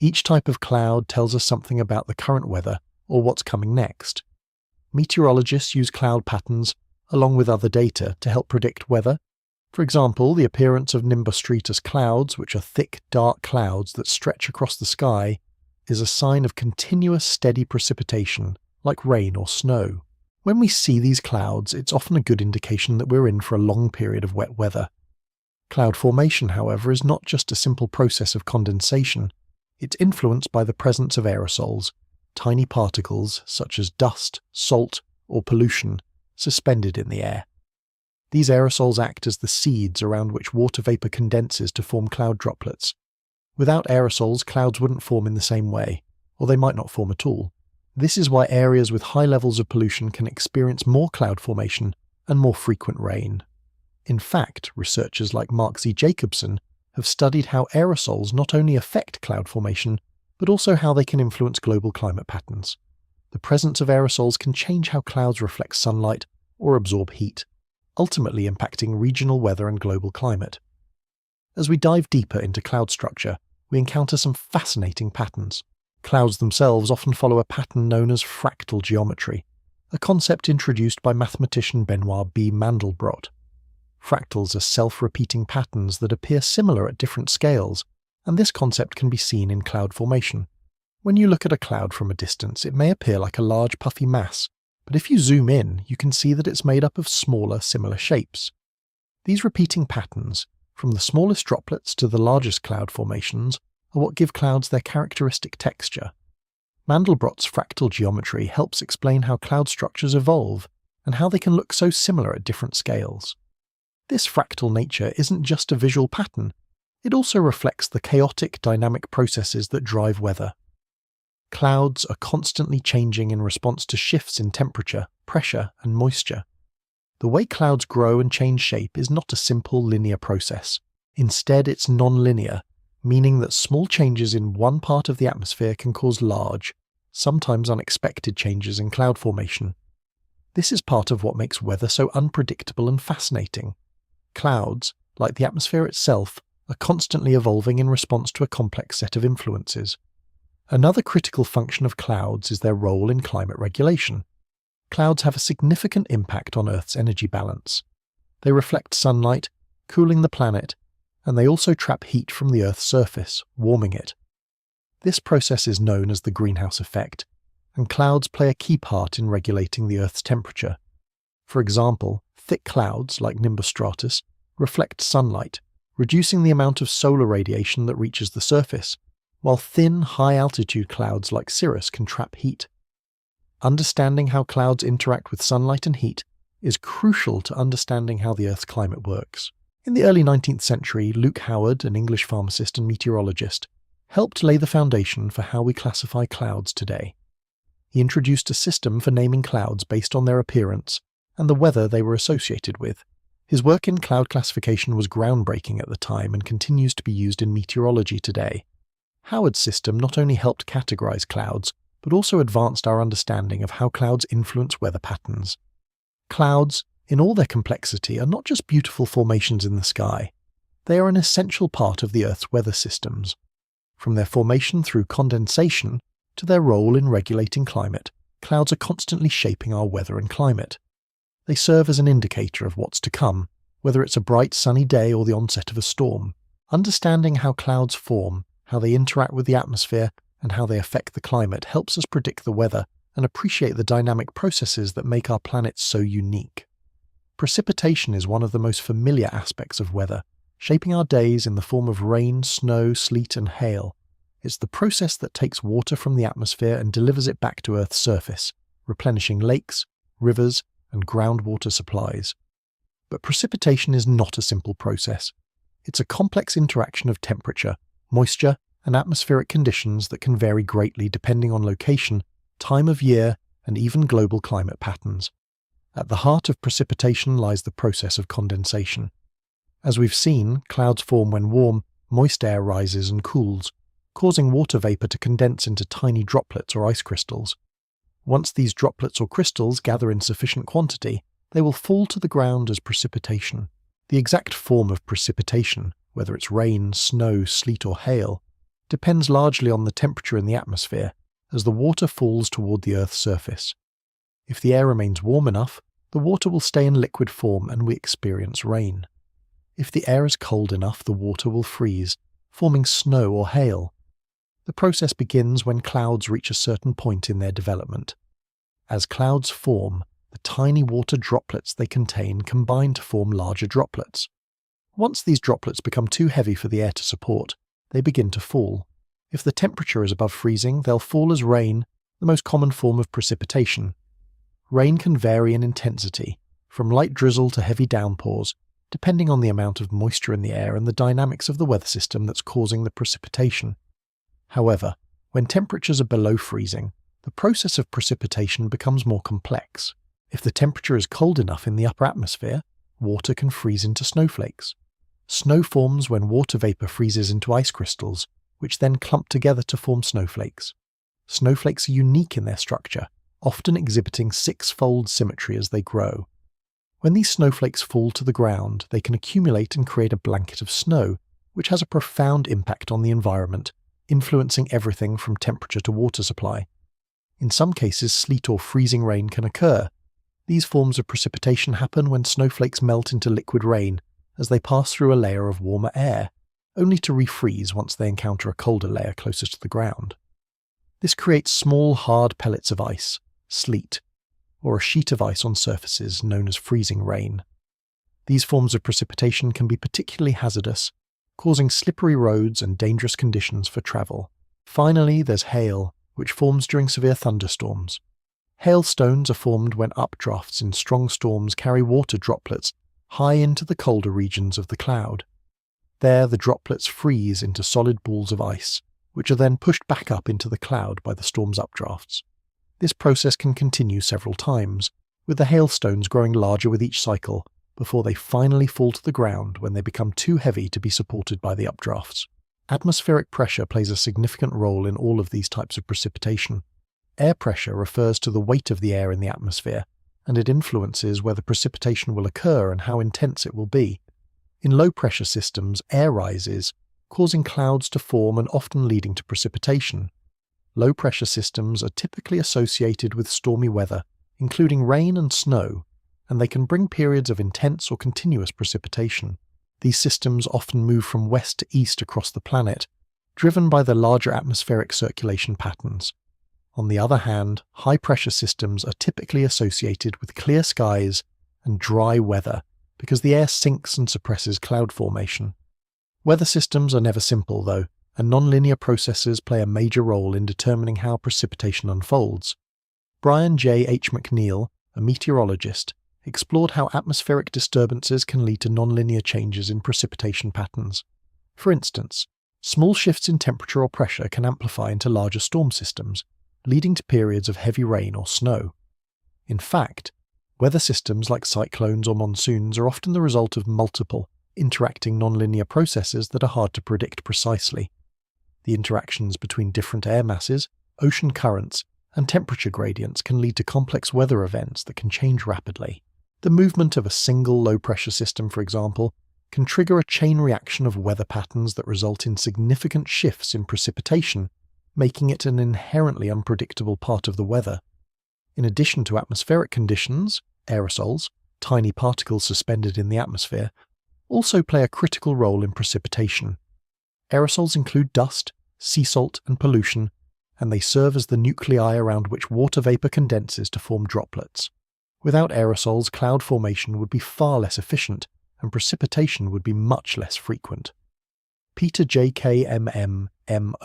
Each type of cloud tells us something about the current weather or what's coming next. Meteorologists use cloud patterns, along with other data, to help predict weather. For example, the appearance of nimbostratus clouds, which are thick, dark clouds that stretch across the sky, is a sign of continuous, steady precipitation, like rain or snow. When we see these clouds, it's often a good indication that we're in for a long period of wet weather. Cloud formation, however, is not just a simple process of condensation. It's influenced by the presence of aerosols, tiny particles such as dust, salt, or pollution, suspended in the air. These aerosols act as the seeds around which water vapor condenses to form cloud droplets. Without aerosols, clouds wouldn't form in the same way, or they might not form at all. This is why areas with high levels of pollution can experience more cloud formation and more frequent rain. In fact, researchers like Mark Z. Jacobson have studied how aerosols not only affect cloud formation, but also how they can influence global climate patterns. The presence of aerosols can change how clouds reflect sunlight or absorb heat, ultimately impacting regional weather and global climate. As we dive deeper into cloud structure, we encounter some fascinating patterns. Clouds themselves often follow a pattern known as fractal geometry, a concept introduced by mathematician Benoit B. Mandelbrot. Fractals are self-repeating patterns that appear similar at different scales, and this concept can be seen in cloud formation. When you look at a cloud from a distance, it may appear like a large puffy mass, but if you zoom in, you can see that it's made up of smaller, similar shapes. These repeating patterns, from the smallest droplets to the largest cloud formations, are what give clouds their characteristic texture. Mandelbrot's fractal geometry helps explain how cloud structures evolve and how they can look so similar at different scales. This fractal nature isn't just a visual pattern, it also reflects the chaotic dynamic processes that drive weather. Clouds are constantly changing in response to shifts in temperature, pressure, and moisture. The way clouds grow and change shape is not a simple linear process. Instead, it's non-linear, meaning that small changes in one part of the atmosphere can cause large, sometimes unexpected changes in cloud formation. This is part of what makes weather so unpredictable and fascinating. Clouds, like the atmosphere itself, are constantly evolving in response to a complex set of influences. Another critical function of clouds is their role in climate regulation. Clouds have a significant impact on Earth's energy balance. They reflect sunlight, cooling the planet, and they also trap heat from the Earth's surface, warming it. This process is known as the greenhouse effect, and clouds play a key part in regulating the Earth's temperature. For example, thick clouds, like nimbostratus, reflect sunlight, reducing the amount of solar radiation that reaches the surface, while thin, high-altitude clouds like cirrus can trap heat. Understanding how clouds interact with sunlight and heat is crucial to understanding how the Earth's climate works. In the early 19th century, Luke Howard, an English pharmacist and meteorologist, helped lay the foundation for how we classify clouds today. He introduced a system for naming clouds based on their appearance and the weather they were associated with. His work in cloud classification was groundbreaking at the time and continues to be used in meteorology today. Howard's system not only helped categorize clouds, but also advanced our understanding of how clouds influence weather patterns. Clouds, in all their complexity, are not just beautiful formations in the sky. They are an essential part of the Earth's weather systems. From their formation through condensation to their role in regulating climate, clouds are constantly shaping our weather and climate. They serve as an indicator of what's to come, whether it's a bright sunny day or the onset of a storm. Understanding how clouds form, how they interact with the atmosphere, and how they affect the climate helps us predict the weather and appreciate the dynamic processes that make our planet so unique. Precipitation is one of the most familiar aspects of weather, shaping our days in the form of rain, snow, sleet, and hail. It's the process that takes water from the atmosphere and delivers it back to Earth's surface, replenishing lakes, rivers, and groundwater supplies. But precipitation is not a simple process. It's a complex interaction of temperature, moisture, and atmospheric conditions that can vary greatly depending on location, time of year, and even global climate patterns. At the heart of precipitation lies the process of condensation. As we've seen, clouds form when warm, moist air rises and cools, causing water vapor to condense into tiny droplets or ice crystals. Once these droplets or crystals gather in sufficient quantity, they will fall to the ground as precipitation. The exact form of precipitation, whether it's rain, snow, sleet, or hail, depends largely on the temperature in the atmosphere as the water falls toward the Earth's surface. If the air remains warm enough, the water will stay in liquid form and we experience rain. If the air is cold enough, the water will freeze, forming snow or hail. The process begins when clouds reach a certain point in their development. As clouds form, the tiny water droplets they contain combine to form larger droplets. Once these droplets become too heavy for the air to support, they begin to fall. If the temperature is above freezing, they'll fall as rain, the most common form of precipitation. Rain can vary in intensity, from light drizzle to heavy downpours, depending on the amount of moisture in the air and the dynamics of the weather system that's causing the precipitation. However, when temperatures are below freezing, the process of precipitation becomes more complex. If the temperature is cold enough in the upper atmosphere, water can freeze into snowflakes. Snow forms when water vapor freezes into ice crystals, which then clump together to form snowflakes. Snowflakes are unique in their structure, often exhibiting six-fold symmetry as they grow. When these snowflakes fall to the ground, they can accumulate and create a blanket of snow, which has a profound impact on the environment, influencing everything from temperature to water supply. In some cases, sleet or freezing rain can occur. These forms of precipitation happen when snowflakes melt into liquid rain as they pass through a layer of warmer air, only to refreeze once they encounter a colder layer closer to the ground. This creates small, hard pellets of ice, sleet, or a sheet of ice on surfaces known as freezing rain. These forms of precipitation can be particularly hazardous, causing slippery roads and dangerous conditions for travel. Finally, there's hail, which forms during severe thunderstorms. Hailstones are formed when updrafts in strong storms carry water droplets high into the colder regions of the cloud. There, the droplets freeze into solid balls of ice, which are then pushed back up into the cloud by the storm's updrafts. This process can continue several times, with the hailstones growing larger with each cycle, before they finally fall to the ground when they become too heavy to be supported by the updrafts. Atmospheric pressure plays a significant role in all of these types of precipitation. Air pressure refers to the weight of the air in the atmosphere, and it influences whether precipitation will occur and how intense it will be. In low-pressure systems, air rises, causing clouds to form and often leading to precipitation. Low-pressure systems are typically associated with stormy weather, including rain and snow, and they can bring periods of intense or continuous precipitation. These systems often move from west to east across the planet, driven by the larger atmospheric circulation patterns. On the other hand, high-pressure systems are typically associated with clear skies and dry weather because the air sinks and suppresses cloud formation. Weather systems are never simple, though, and nonlinear processes play a major role in determining how precipitation unfolds. Brian J. H. McNeil, a meteorologist, explored how atmospheric disturbances can lead to nonlinear changes in precipitation patterns. For instance, small shifts in temperature or pressure can amplify into larger storm systems, leading to periods of heavy rain or snow. In fact, weather systems like cyclones or monsoons are often the result of multiple, interacting nonlinear processes that are hard to predict precisely. The interactions between different air masses, ocean currents, and temperature gradients can lead to complex weather events that can change rapidly. The movement of a single low-pressure system, for example, can trigger a chain reaction of weather patterns that result in significant shifts in precipitation, making it an inherently unpredictable part of the weather. In addition to atmospheric conditions, aerosols, tiny particles suspended in the atmosphere, also play a critical role in precipitation. Aerosols include dust, sea salt, and pollution, and they serve as the nuclei around which water vapor condenses to form droplets. Without aerosols, cloud formation would be far less efficient, and precipitation would be much less frequent. Peter J. K. M.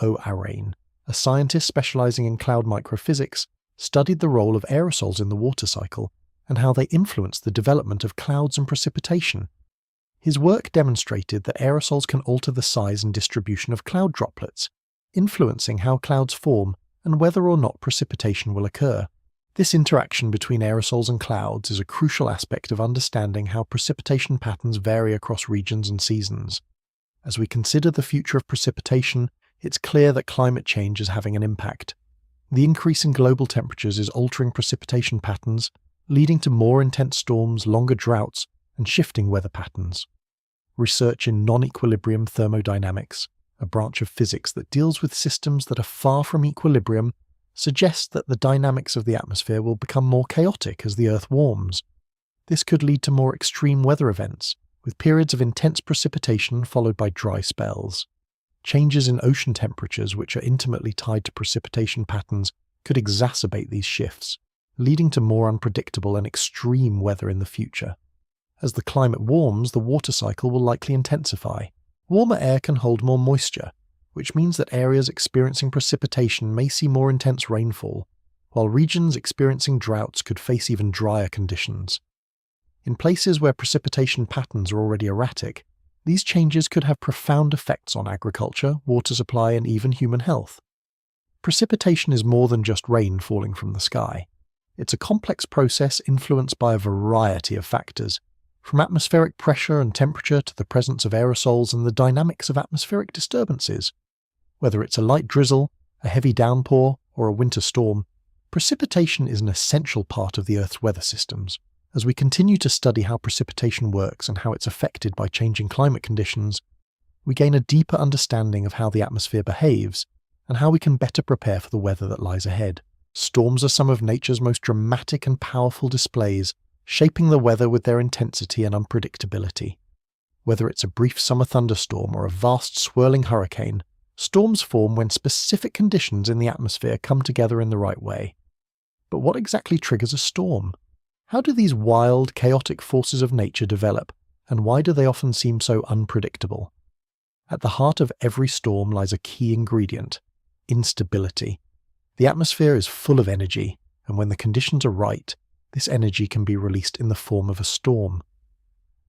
O'Arane, a scientist specializing in cloud microphysics, studied the role of aerosols in the water cycle and how they influence the development of clouds and precipitation. His work demonstrated that aerosols can alter the size and distribution of cloud droplets, influencing how clouds form and whether or not precipitation will occur. This interaction between aerosols and clouds is a crucial aspect of understanding how precipitation patterns vary across regions and seasons. As we consider the future of precipitation, it's clear that climate change is having an impact. The increase in global temperatures is altering precipitation patterns, leading to more intense storms, longer droughts, and shifting weather patterns. Research in non-equilibrium thermodynamics, a branch of physics that deals with systems that are far from equilibrium, suggests that the dynamics of the atmosphere will become more chaotic as the Earth warms. This could lead to more extreme weather events, with periods of intense precipitation followed by dry spells. Changes in ocean temperatures, which are intimately tied to precipitation patterns, could exacerbate these shifts, leading to more unpredictable and extreme weather in the future. As the climate warms, the water cycle will likely intensify. Warmer air can hold more moisture, which means that areas experiencing precipitation may see more intense rainfall, while regions experiencing droughts could face even drier conditions. In places where precipitation patterns are already erratic, these changes could have profound effects on agriculture, water supply, and even human health. Precipitation is more than just rain falling from the sky. It's a complex process influenced by a variety of factors, from atmospheric pressure and temperature to the presence of aerosols and the dynamics of atmospheric disturbances. Whether it's a light drizzle, a heavy downpour, or a winter storm, precipitation is an essential part of the Earth's weather systems. As we continue to study how precipitation works and how it's affected by changing climate conditions, we gain a deeper understanding of how the atmosphere behaves and how we can better prepare for the weather that lies ahead. Storms are some of nature's most dramatic and powerful displays, shaping the weather with their intensity and unpredictability. Whether it's a brief summer thunderstorm or a vast swirling hurricane, storms form when specific conditions in the atmosphere come together in the right way. But what exactly triggers a storm? How do these wild, chaotic forces of nature develop, and why do they often seem so unpredictable? At the heart of every storm lies a key ingredient: instability. The atmosphere is full of energy, and when the conditions are right, this energy can be released in the form of a storm.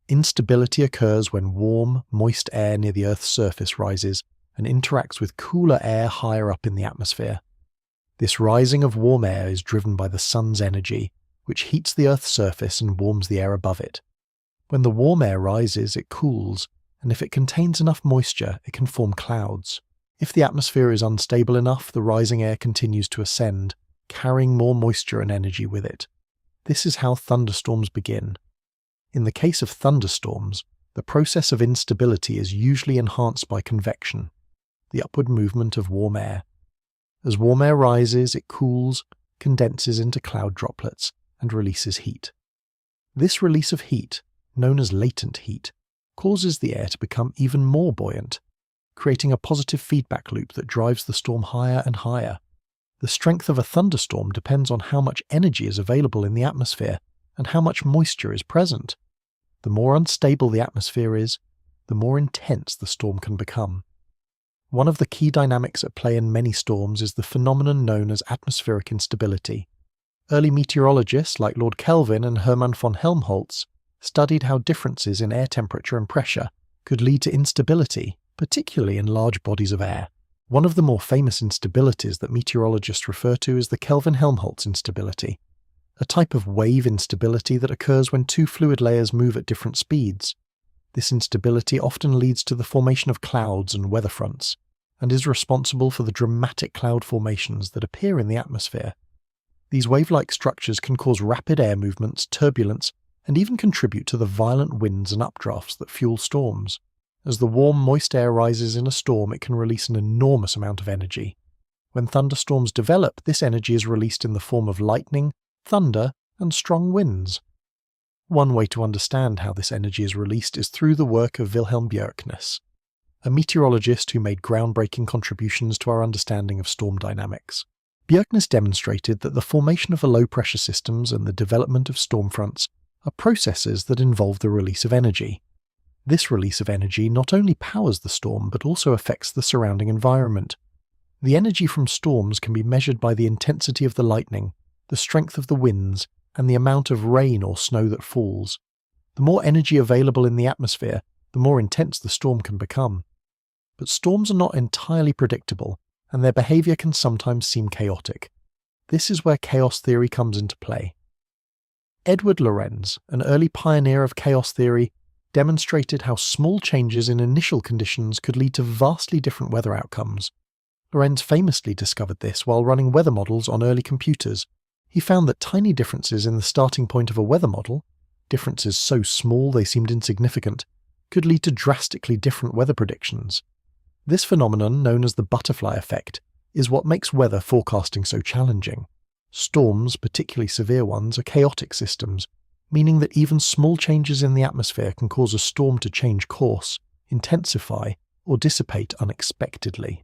Instability occurs when warm, moist air near the Earth's surface rises and interacts with cooler air higher up in the atmosphere. This rising of warm air is driven by the sun's energy, which heats the Earth's surface and warms the air above it. When the warm air rises, it cools, and if it contains enough moisture, it can form clouds. If the atmosphere is unstable enough, the rising air continues to ascend, carrying more moisture and energy with it. This is how thunderstorms begin. In the case of thunderstorms, the process of instability is usually enhanced by convection, the upward movement of warm air. As warm air rises, it cools, condenses into cloud droplets, and releases heat. This release of heat, known as latent heat, causes the air to become even more buoyant, creating a positive feedback loop that drives the storm higher and higher. The strength of a thunderstorm depends on how much energy is available in the atmosphere and how much moisture is present. The more unstable the atmosphere is, the more intense the storm can become. One of the key dynamics at play in many storms is the phenomenon known as atmospheric instability. Early meteorologists like Lord Kelvin and Hermann von Helmholtz studied how differences in air temperature and pressure could lead to instability, particularly in large bodies of air. One of the more famous instabilities that meteorologists refer to is the Kelvin-Helmholtz instability, a type of wave instability that occurs when two fluid layers move at different speeds. This instability often leads to the formation of clouds and weather fronts, and is responsible for the dramatic cloud formations that appear in the atmosphere. These wave-like structures can cause rapid air movements, turbulence, and even contribute to the violent winds and updrafts that fuel storms. As the warm, moist air rises in a storm, it can release an enormous amount of energy. When thunderstorms develop, this energy is released in the form of lightning, thunder, and strong winds. One way to understand how this energy is released is through the work of Wilhelm Bjerknes, a meteorologist who made groundbreaking contributions to our understanding of storm dynamics. Bjerknes demonstrated that the formation of low-pressure systems and the development of storm fronts are processes that involve the release of energy. This release of energy not only powers the storm but also affects the surrounding environment. The energy from storms can be measured by the intensity of the lightning, the strength of the winds, and the amount of rain or snow that falls. The more energy available in the atmosphere, the more intense the storm can become. But storms are not entirely predictable, and their behavior can sometimes seem chaotic. This is where chaos theory comes into play. Edward Lorenz, an early pioneer of chaos theory, demonstrated how small changes in initial conditions could lead to vastly different weather outcomes. Lorenz famously discovered this while running weather models on early computers. He found that tiny differences in the starting point of a weather model, differences so small they seemed insignificant, could lead to drastically different weather predictions. This phenomenon, known as the butterfly effect, is what makes weather forecasting so challenging. Storms, particularly severe ones, are chaotic systems, meaning that even small changes in the atmosphere can cause a storm to change course, intensify, or dissipate unexpectedly.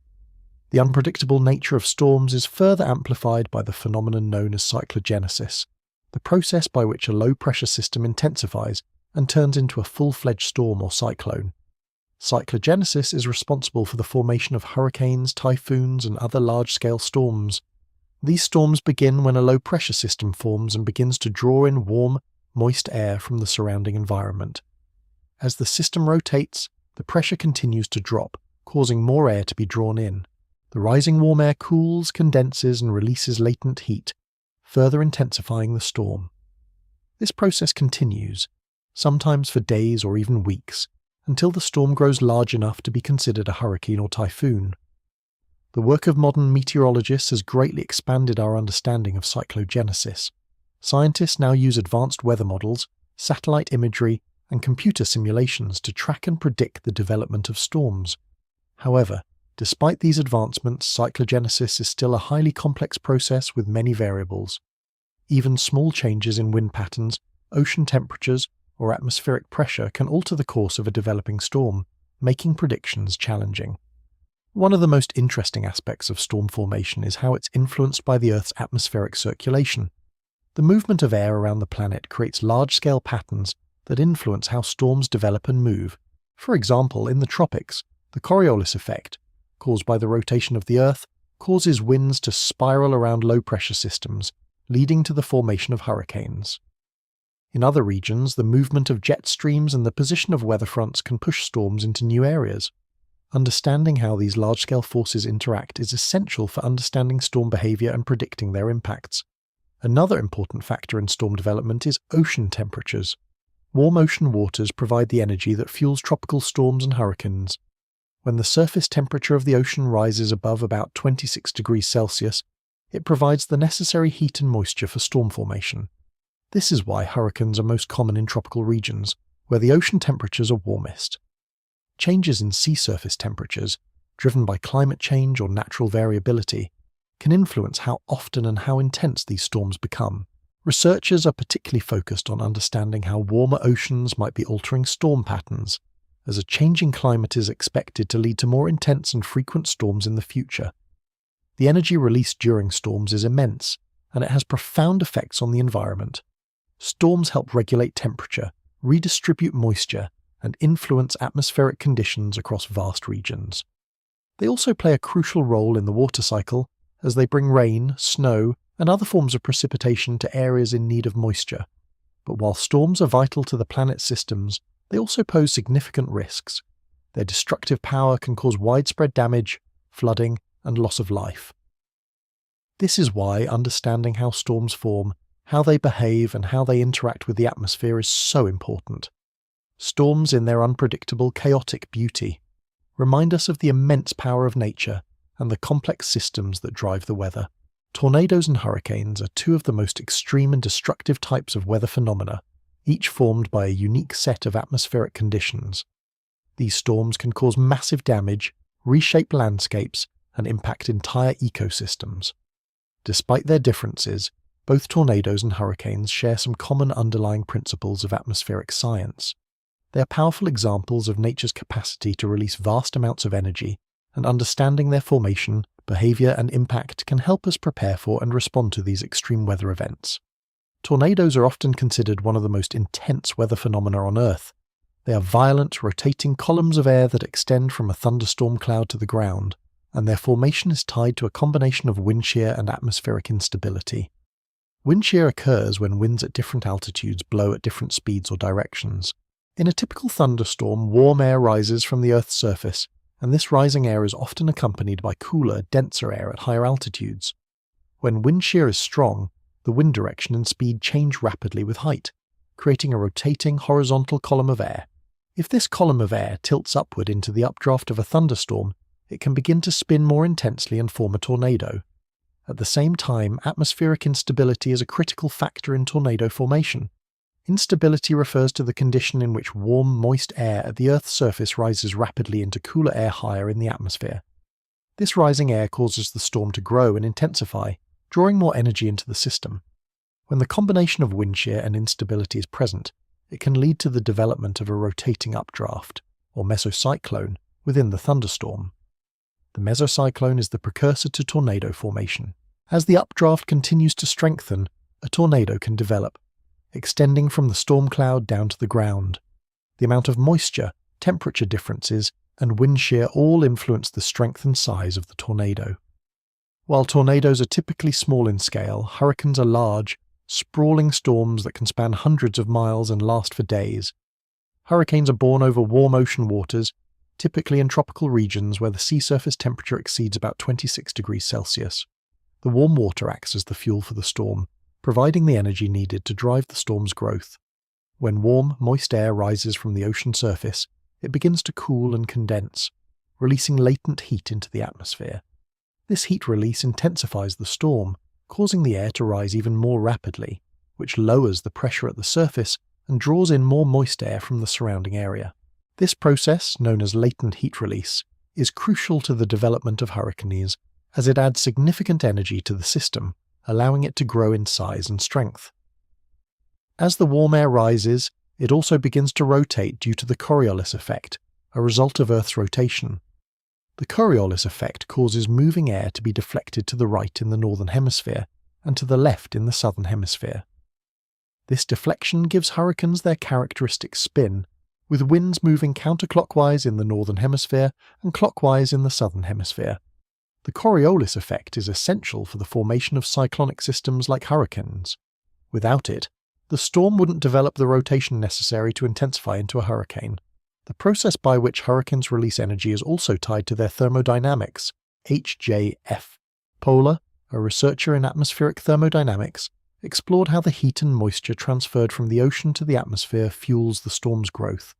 The unpredictable nature of storms is further amplified by the phenomenon known as cyclogenesis, the process by which a low-pressure system intensifies and turns into a full-fledged storm or cyclone. Cyclogenesis is responsible for the formation of hurricanes, typhoons, and other large-scale storms. These storms begin when a low-pressure system forms and begins to draw in warm, moist air from the surrounding environment. As the system rotates, the pressure continues to drop, causing more air to be drawn in. The rising warm air cools, condenses, and releases latent heat, further intensifying the storm. This process continues, sometimes for days or even weeks, until the storm grows large enough to be considered a hurricane or typhoon. The work of modern meteorologists has greatly expanded our understanding of cyclogenesis. Scientists now use advanced weather models, satellite imagery, and computer simulations to track and predict the development of storms. However, despite these advancements, cyclogenesis is still a highly complex process with many variables. Even small changes in wind patterns, ocean temperatures, or atmospheric pressure can alter the course of a developing storm, making predictions challenging. One of the most interesting aspects of storm formation is how it's influenced by the Earth's atmospheric circulation. The movement of air around the planet creates large-scale patterns that influence how storms develop and move. For example, in the tropics, the Coriolis effect, caused by the rotation of the Earth, causes winds to spiral around low-pressure systems, leading to the formation of hurricanes. In other regions, the movement of jet streams and the position of weather fronts can push storms into new areas. Understanding how these large-scale forces interact is essential for understanding storm behavior and predicting their impacts. Another important factor in storm development is ocean temperatures. Warm ocean waters provide the energy that fuels tropical storms and hurricanes. When the surface temperature of the ocean rises above about 26 degrees Celsius, it provides the necessary heat and moisture for storm formation. This is why hurricanes are most common in tropical regions, where the ocean temperatures are warmest. Changes in sea surface temperatures, driven by climate change or natural variability, can influence how often and how intense these storms become. Researchers are particularly focused on understanding how warmer oceans might be altering storm patterns, as a changing climate is expected to lead to more intense and frequent storms in the future. The energy released during storms is immense, and it has profound effects on the environment. Storms help regulate temperature, redistribute moisture, and influence atmospheric conditions across vast regions. They also play a crucial role in the water cycle, as they bring rain, snow, and other forms of precipitation to areas in need of moisture. But while storms are vital to the planet's systems, they also pose significant risks. Their destructive power can cause widespread damage, flooding, and loss of life. This is why understanding how storms form, how they behave, and how they interact with the atmosphere is so important. Storms, in their unpredictable, chaotic beauty, remind us of the immense power of nature and the complex systems that drive the weather. Tornadoes and hurricanes are two of the most extreme and destructive types of weather phenomena, each formed by a unique set of atmospheric conditions. These storms can cause massive damage, reshape landscapes, and impact entire ecosystems. Despite their differences, both tornadoes and hurricanes share some common underlying principles of atmospheric science. They are powerful examples of nature's capacity to release vast amounts of energy, and understanding their formation, behavior, and impact can help us prepare for and respond to these extreme weather events. Tornadoes are often considered one of the most intense weather phenomena on Earth. They are violent, rotating columns of air that extend from a thunderstorm cloud to the ground, and their formation is tied to a combination of wind shear and atmospheric instability. Wind shear occurs when winds at different altitudes blow at different speeds or directions. In a typical thunderstorm, warm air rises from the Earth's surface, and this rising air is often accompanied by cooler, denser air at higher altitudes. When wind shear is strong, the wind direction and speed change rapidly with height, creating a rotating horizontal column of air. If this column of air tilts upward into the updraft of a thunderstorm, it can begin to spin more intensely and form a tornado. At the same time, atmospheric instability is a critical factor in tornado formation. Instability refers to the condition in which warm, moist air at the Earth's surface rises rapidly into cooler air higher in the atmosphere. This rising air causes the storm to grow and intensify, drawing more energy into the system. When the combination of wind shear and instability is present, it can lead to the development of a rotating updraft, or mesocyclone, within the thunderstorm. The mesocyclone is the precursor to tornado formation. As the updraft continues to strengthen, a tornado can develop, extending from the storm cloud down to the ground. The amount of moisture, temperature differences, and wind shear all influence the strength and size of the tornado. While tornadoes are typically small in scale, hurricanes are large, sprawling storms that can span hundreds of miles and last for days. Hurricanes are born over warm ocean waters, typically in tropical regions where the sea surface temperature exceeds about 26 degrees Celsius. The warm water acts as the fuel for the storm, providing the energy needed to drive the storm's growth. When warm, moist air rises from the ocean surface, it begins to cool and condense, releasing latent heat into the atmosphere. This heat release intensifies the storm, causing the air to rise even more rapidly, which lowers the pressure at the surface and draws in more moist air from the surrounding area. This process, known as latent heat release, is crucial to the development of hurricanes, as it adds significant energy to the system, allowing it to grow in size and strength. As the warm air rises, it also begins to rotate due to the Coriolis effect, a result of Earth's rotation. The Coriolis effect causes moving air to be deflected to the right in the northern hemisphere and to the left in the southern hemisphere. This deflection gives hurricanes their characteristic spin, with winds moving counterclockwise in the northern hemisphere and clockwise in the southern hemisphere. The Coriolis effect is essential for the formation of cyclonic systems like hurricanes. Without it, the storm wouldn't develop the rotation necessary to intensify into a hurricane. The process by which hurricanes release energy is also tied to their thermodynamics, HJF. Polar, a researcher in atmospheric thermodynamics, explored how the heat and moisture transferred from the ocean to the atmosphere fuels the storm's growth.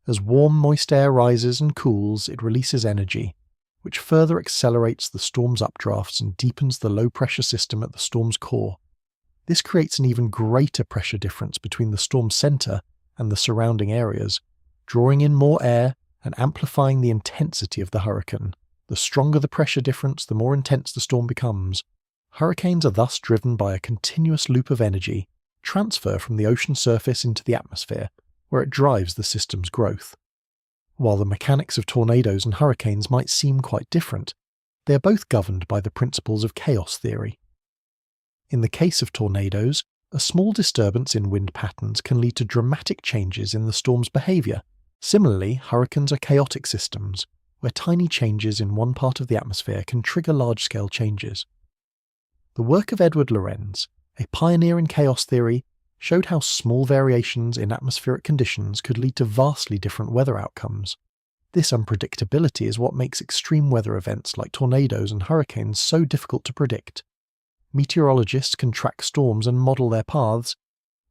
As warm, moist air rises and cools, it releases energy, which further accelerates the storm's updrafts and deepens the low-pressure system at the storm's core. This creates an even greater pressure difference between the storm's center and the surrounding areas, drawing in more air and amplifying the intensity of the hurricane. The stronger the pressure difference, the more intense the storm becomes. Hurricanes are thus driven by a continuous loop of energy, transfer from the ocean surface into the atmosphere, where it drives the system's growth. While the mechanics of tornadoes and hurricanes might seem quite different, they are both governed by the principles of chaos theory. In the case of tornadoes, a small disturbance in wind patterns can lead to dramatic changes in the storm's behavior. Similarly, hurricanes are chaotic systems, where tiny changes in one part of the atmosphere can trigger large-scale changes. The work of Edward Lorenz, a pioneer in chaos theory, showed how small variations in atmospheric conditions could lead to vastly different weather outcomes. This unpredictability is what makes extreme weather events like tornadoes and hurricanes so difficult to predict. Meteorologists can track storms and model their paths,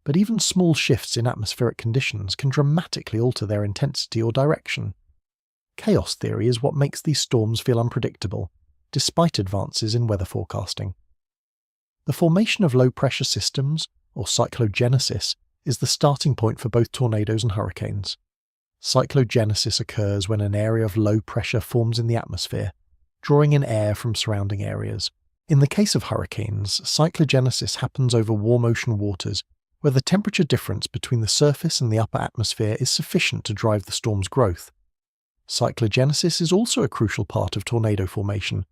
but even small shifts in atmospheric conditions can dramatically alter their intensity or direction. Chaos theory is what makes these storms feel unpredictable, despite advances in weather forecasting. The formation of low-pressure systems, or cyclogenesis, is the starting point for both tornadoes and hurricanes. Cyclogenesis occurs when an area of low pressure forms in the atmosphere, drawing in air from surrounding areas. In the case of hurricanes, cyclogenesis happens over warm ocean waters, where the temperature difference between the surface and the upper atmosphere is sufficient to drive the storm's growth. Cyclogenesis is also a crucial part of tornado formation,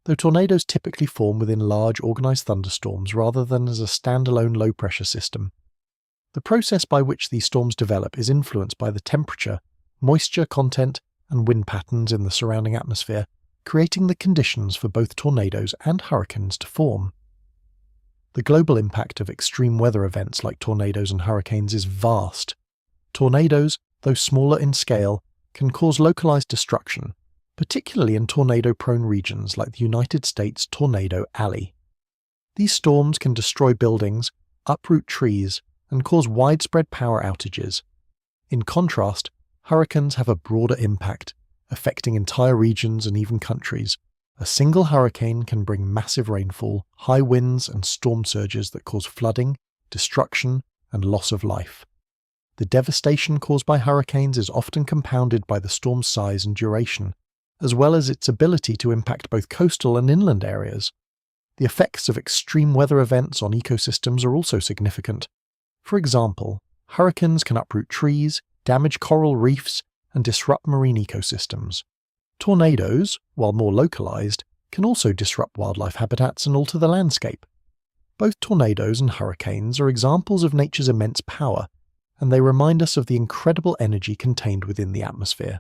though tornadoes typically form within large organized thunderstorms rather than as a standalone low-pressure system. The process by which these storms develop is influenced by the temperature, moisture content, and wind patterns in the surrounding atmosphere, creating the conditions for both tornadoes and hurricanes to form. The global impact of extreme weather events like tornadoes and hurricanes is vast. Tornadoes, though smaller in scale, can cause localized destruction, particularly in tornado-prone regions like the United States Tornado Alley. These storms can destroy buildings, uproot trees, and cause widespread power outages. In contrast, hurricanes have a broader impact, affecting entire regions and even countries. A single hurricane can bring massive rainfall, high winds, and storm surges that cause flooding, destruction, and loss of life. The devastation caused by hurricanes is often compounded by the storm's size and duration, as well as its ability to impact both coastal and inland areas. The effects of extreme weather events on ecosystems are also significant. For example, hurricanes can uproot trees, damage coral reefs, and disrupt marine ecosystems. Tornadoes, while more localized, can also disrupt wildlife habitats and alter the landscape. Both tornadoes and hurricanes are examples of nature's immense power, and they remind us of the incredible energy contained within the atmosphere.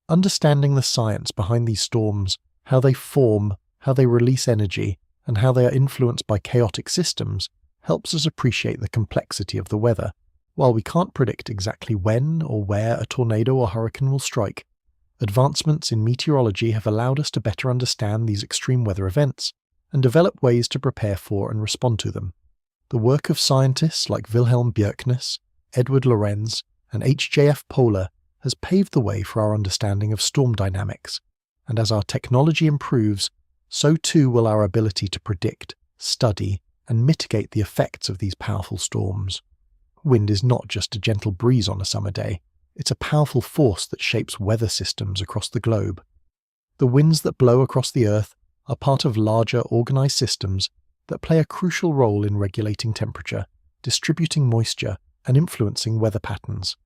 Understanding the science behind these storms, how they form, how they release energy, and how they are influenced by chaotic systems, helps us appreciate the complexity of the weather. While we can't predict exactly when or where a tornado or hurricane will strike, advancements in meteorology have allowed us to better understand these extreme weather events and develop ways to prepare for and respond to them. The work of scientists like Wilhelm Bjerknes, Edward Lorenz, and H.J.F. Polar has paved the way for our understanding of storm dynamics, and as our technology improves, so too will our ability to predict, study, and mitigate the effects of these powerful storms. Wind is not just a gentle breeze on a summer day, it's a powerful force that shapes weather systems across the globe. The winds that blow across the Earth are part of larger organized systems that play a crucial role in regulating temperature, distributing moisture, and influencing weather patterns.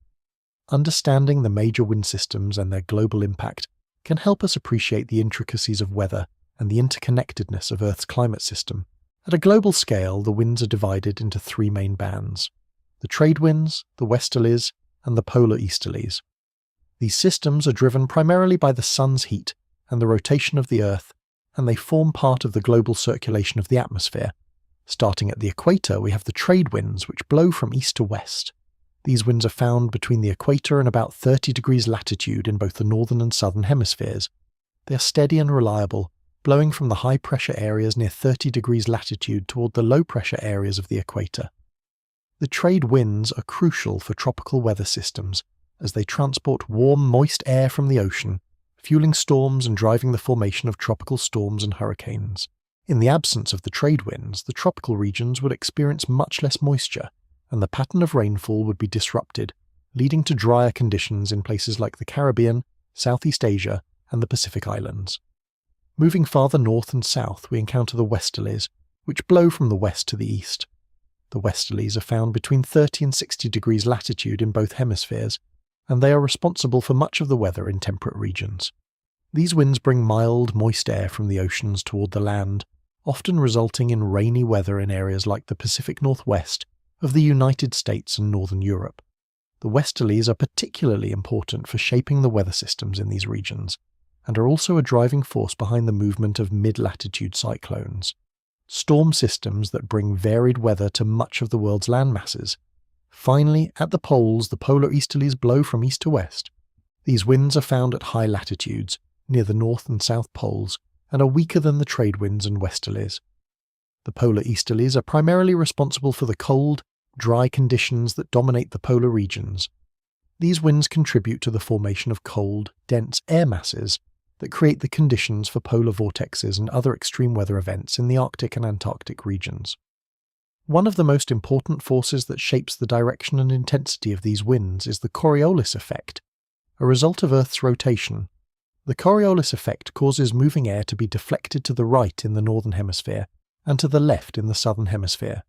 Understanding the major wind systems and their global impact can help us appreciate the intricacies of weather and the interconnectedness of Earth's climate system. At a global scale, the winds are divided into three main bands: the trade winds, the westerlies, and the polar easterlies. These systems are driven primarily by the sun's heat and the rotation of the Earth, and they form part of the global circulation of the atmosphere. Starting at the equator, we have the trade winds, which blow from east to west. These winds are found between the equator and about 30 degrees latitude in both the northern and southern hemispheres. They are steady and reliable, blowing from the high-pressure areas near 30 degrees latitude toward the low-pressure areas of the equator. The trade winds are crucial for tropical weather systems, as they transport warm, moist air from the ocean, fueling storms and driving the formation of tropical storms and hurricanes. In the absence of the trade winds, the tropical regions would experience much less moisture, and the pattern of rainfall would be disrupted, leading to drier conditions in places like the Caribbean, Southeast Asia, and the Pacific Islands. Moving farther north and south, we encounter the westerlies, which blow from the west to the east. The westerlies are found between 30 and 60 degrees latitude in both hemispheres, and they are responsible for much of the weather in temperate regions. These winds bring mild, moist air from the oceans toward the land, often resulting in rainy weather in areas like the Pacific Northwest of the United States and Northern Europe. The westerlies are particularly important for shaping the weather systems in these regions, and are also a driving force behind the movement of mid-latitude cyclones, storm systems that bring varied weather to much of the world's landmasses. Finally, at the poles, the polar easterlies blow from east to west. These winds are found at high latitudes, near the north and south poles, and are weaker than the trade winds and westerlies. The polar easterlies are primarily responsible for the cold, dry conditions that dominate the polar regions. These winds contribute to the formation of cold, dense air masses that create the conditions for polar vortexes and other extreme weather events in the Arctic and Antarctic regions. One of the most important forces that shapes the direction and intensity of these winds is the Coriolis effect, a result of Earth's rotation. The Coriolis effect causes moving air to be deflected to the right in the northern hemisphere and to the left in the southern hemisphere.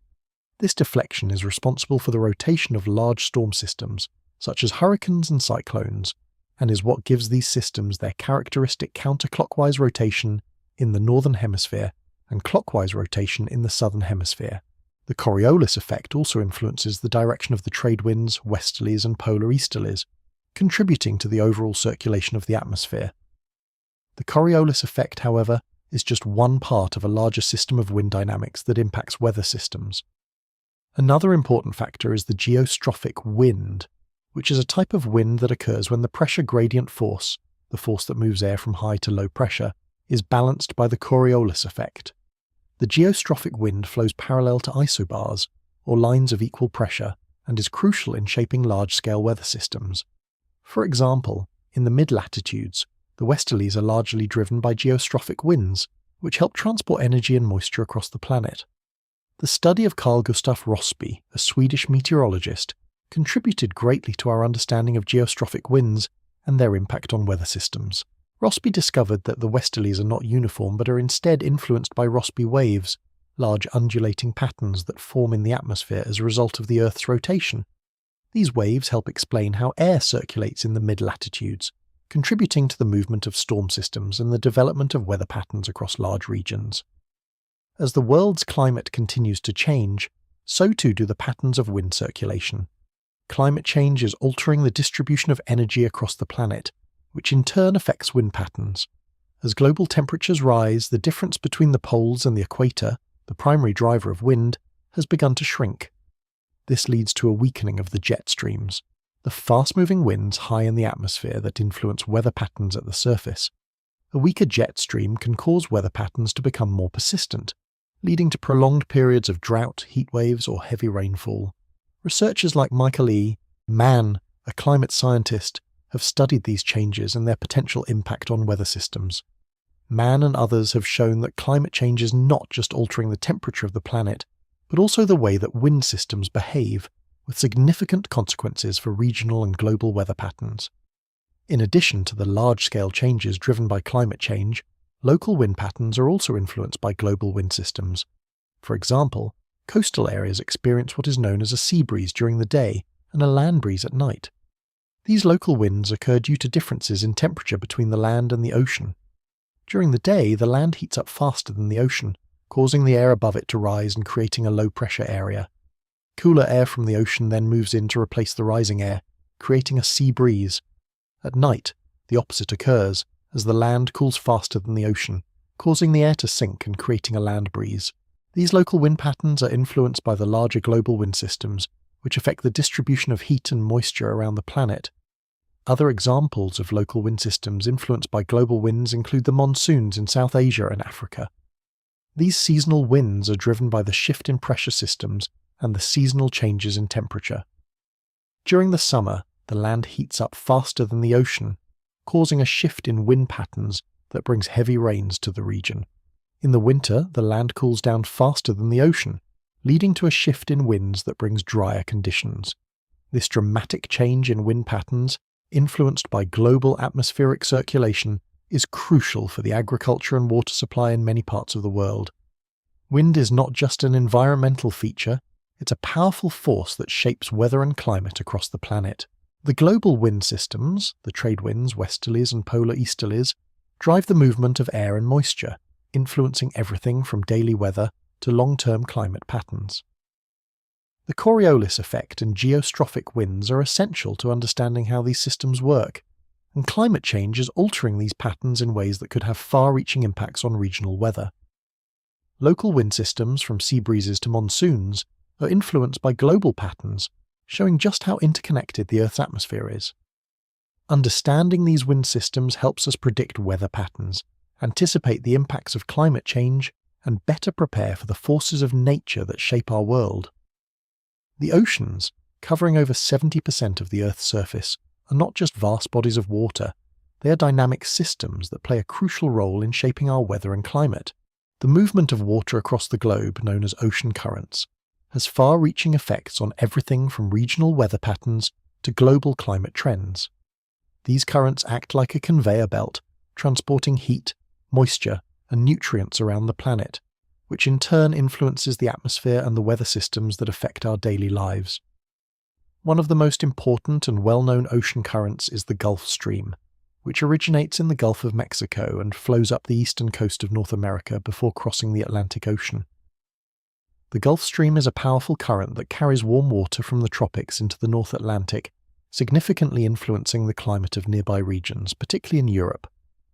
This deflection is responsible for the rotation of large storm systems, such as hurricanes and cyclones, and is what gives these systems their characteristic counterclockwise rotation in the northern hemisphere and clockwise rotation in the southern hemisphere. The Coriolis effect also influences the direction of the trade winds, westerlies, and polar easterlies, contributing to the overall circulation of the atmosphere. The Coriolis effect, however, is just one part of a larger system of wind dynamics that impacts weather systems. Another important factor is the geostrophic wind, which is a type of wind that occurs when the pressure gradient force, the force that moves air from high to low pressure, is balanced by the Coriolis effect. The geostrophic wind flows parallel to isobars, or lines of equal pressure, and is crucial in shaping large-scale weather systems. For example, in the mid-latitudes, the westerlies are largely driven by geostrophic winds, which help transport energy and moisture across the planet. The study of Carl Gustaf Rossby, a Swedish meteorologist, contributed greatly to our understanding of geostrophic winds and their impact on weather systems. Rossby discovered that the westerlies are not uniform but are instead influenced by Rossby waves, large undulating patterns that form in the atmosphere as a result of the Earth's rotation. These waves help explain how air circulates in the mid-latitudes, contributing to the movement of storm systems and the development of weather patterns across large regions. As the world's climate continues to change, so too do the patterns of wind circulation. Climate change is altering the distribution of energy across the planet, which in turn affects wind patterns. As global temperatures rise, the difference between the poles and the equator, the primary driver of wind, has begun to shrink. This leads to a weakening of the jet streams, the fast-moving winds high in the atmosphere that influence weather patterns at the surface. A weaker jet stream can cause weather patterns to become more persistent, leading to prolonged periods of drought, heat waves, or heavy rainfall. Researchers like Michael E. Mann, a climate scientist, have studied these changes and their potential impact on weather systems. Mann and others have shown that climate change is not just altering the temperature of the planet, but also the way that wind systems behave, with significant consequences for regional and global weather patterns. In addition to the large-scale changes driven by climate change, local wind patterns are also influenced by global wind systems. For example, coastal areas experience what is known as a sea breeze during the day and a land breeze at night. These local winds occur due to differences in temperature between the land and the ocean. During the day, the land heats up faster than the ocean, causing the air above it to rise and creating a low-pressure area. Cooler air from the ocean then moves in to replace the rising air, creating a sea breeze. At night, the opposite occurs, as the land cools faster than the ocean, causing the air to sink and creating a land breeze. These local wind patterns are influenced by the larger global wind systems, which affect the distribution of heat and moisture around the planet. Other examples of local wind systems influenced by global winds include the monsoons in South Asia and Africa. These seasonal winds are driven by the shift in pressure systems and the seasonal changes in temperature. During the summer, the land heats up faster than the ocean, causing a shift in wind patterns that brings heavy rains to the region. In the winter, the land cools down faster than the ocean, leading to a shift in winds that brings drier conditions. This dramatic change in wind patterns, influenced by global atmospheric circulation, is crucial for the agriculture and water supply in many parts of the world. Wind is not just an environmental feature, it's a powerful force that shapes weather and climate across the planet. The global wind systems, the trade winds, westerlies and polar easterlies, drive the movement of air and moisture, influencing everything from daily weather to long-term climate patterns. The Coriolis effect and geostrophic winds are essential to understanding how these systems work, and climate change is altering these patterns in ways that could have far-reaching impacts on regional weather. Local wind systems, from sea breezes to monsoons, are influenced by global patterns, showing just how interconnected the Earth's atmosphere is. Understanding these wind systems helps us predict weather patterns, anticipate the impacts of climate change, and better prepare for the forces of nature that shape our world. The oceans, covering over 70% of the Earth's surface, are not just vast bodies of water, they are dynamic systems that play a crucial role in shaping our weather and climate. The movement of water across the globe, known as ocean currents, has far-reaching effects on everything from regional weather patterns to global climate trends. These currents act like a conveyor belt, transporting heat, moisture, and nutrients around the planet, which in turn influences the atmosphere and the weather systems that affect our daily lives. One of the most important and well-known ocean currents is the Gulf Stream, which originates in the Gulf of Mexico and flows up the eastern coast of North America before crossing the Atlantic Ocean. The Gulf Stream is a powerful current that carries warm water from the tropics into the North Atlantic, significantly influencing the climate of nearby regions, particularly in Europe.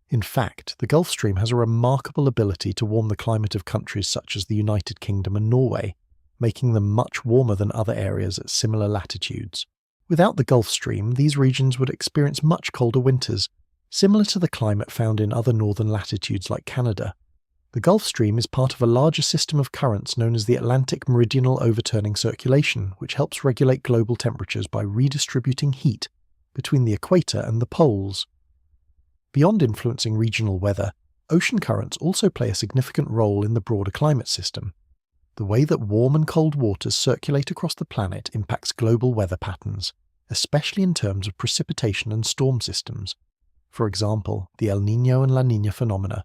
In fact, the Gulf Stream has a remarkable ability to warm the climate of countries such as the United Kingdom and Norway, making them much warmer than other areas at similar latitudes. Without the Gulf Stream, these regions would experience much colder winters, similar to the climate found in other northern latitudes like Canada. The Gulf Stream is part of a larger system of currents known as the Atlantic Meridional Overturning Circulation, which helps regulate global temperatures by redistributing heat between the equator and the poles. Beyond influencing regional weather, ocean currents also play a significant role in the broader climate system. The way that warm and cold waters circulate across the planet impacts global weather patterns, especially in terms of precipitation and storm systems. For example, the El Niño and La Niña phenomena,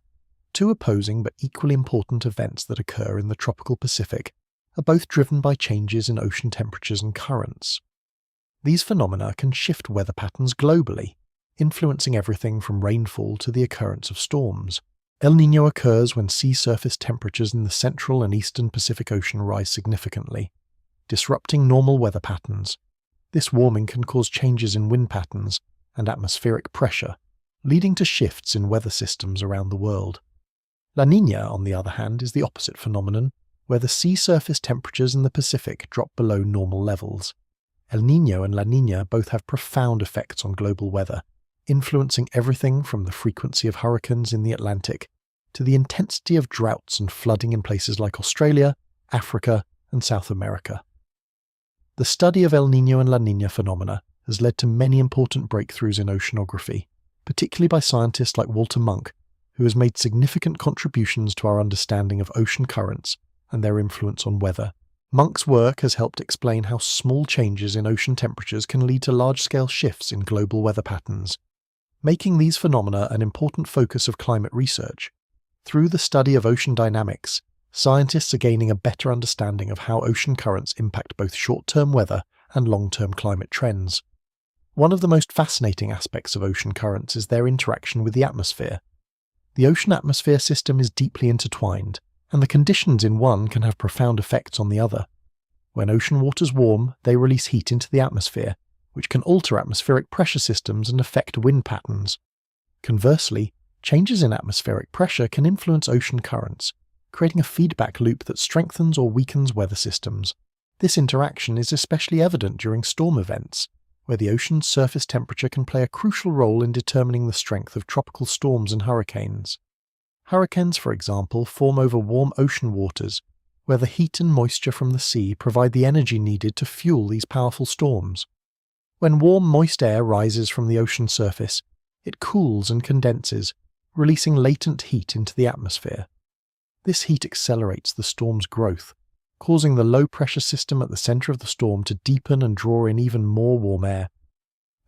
two opposing but equally important events that occur in the tropical Pacific, are both driven by changes in ocean temperatures and currents. These phenomena can shift weather patterns globally, influencing everything from rainfall to the occurrence of storms. El Niño occurs when sea surface temperatures in the central and eastern Pacific Ocean rise significantly, disrupting normal weather patterns. This warming can cause changes in wind patterns and atmospheric pressure, leading to shifts in weather systems around the world. La Niña, on the other hand, is the opposite phenomenon, where the sea surface temperatures in the Pacific drop below normal levels. El Niño and La Niña both have profound effects on global weather, influencing everything from the frequency of hurricanes in the Atlantic to the intensity of droughts and flooding in places like Australia, Africa, and South America. The study of El Niño and La Niña phenomena has led to many important breakthroughs in oceanography, particularly by scientists like Walter Munk, who has made significant contributions to our understanding of ocean currents and their influence on weather. Munk's work has helped explain how small changes in ocean temperatures can lead to large-scale shifts in global weather patterns, making these phenomena an important focus of climate research. Through the study of ocean dynamics, scientists are gaining a better understanding of how ocean currents impact both short-term weather and long-term climate trends. One of the most fascinating aspects of ocean currents is their interaction with the atmosphere. The ocean-atmosphere system is deeply intertwined, and the conditions in one can have profound effects on the other. When ocean waters warm, they release heat into the atmosphere, which can alter atmospheric pressure systems and affect wind patterns. Conversely, changes in atmospheric pressure can influence ocean currents, creating a feedback loop that strengthens or weakens weather systems. This interaction is especially evident during storm events, where the ocean's surface temperature can play a crucial role in determining the strength of tropical storms and hurricanes. Hurricanes, for example, form over warm ocean waters, where the heat and moisture from the sea provide the energy needed to fuel these powerful storms. When warm, moist air rises from the ocean surface, it cools and condenses, releasing latent heat into the atmosphere. This heat accelerates the storm's growth, causing the low-pressure system at the center of the storm to deepen and draw in even more warm air.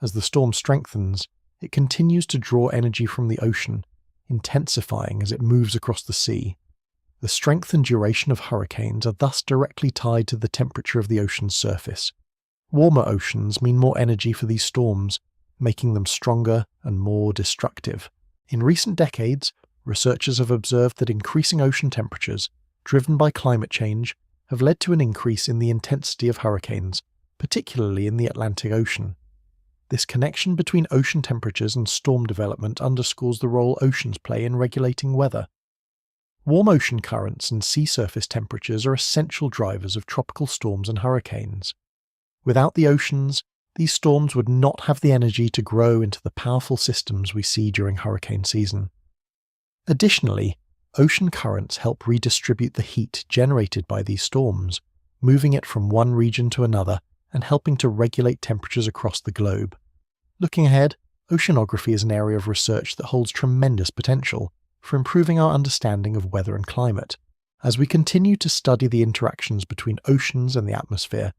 As the storm strengthens, it continues to draw energy from the ocean, intensifying as it moves across the sea. The strength and duration of hurricanes are thus directly tied to the temperature of the ocean's surface. Warmer oceans mean more energy for these storms, making them stronger and more destructive. In recent decades, researchers have observed that increasing ocean temperatures, driven by climate change, have led to an increase in the intensity of hurricanes, particularly in the Atlantic Ocean. This connection between ocean temperatures and storm development underscores the role oceans play in regulating weather. Warm ocean currents and sea surface temperatures are essential drivers of tropical storms and hurricanes. Without the oceans, these storms would not have the energy to grow into the powerful systems we see during hurricane season. Additionally, ocean currents help redistribute the heat generated by these storms, moving it from one region to another and helping to regulate temperatures across the globe. Looking ahead, oceanography is an area of research that holds tremendous potential for improving our understanding of weather and climate. As we continue to study the interactions between oceans and the atmosphere,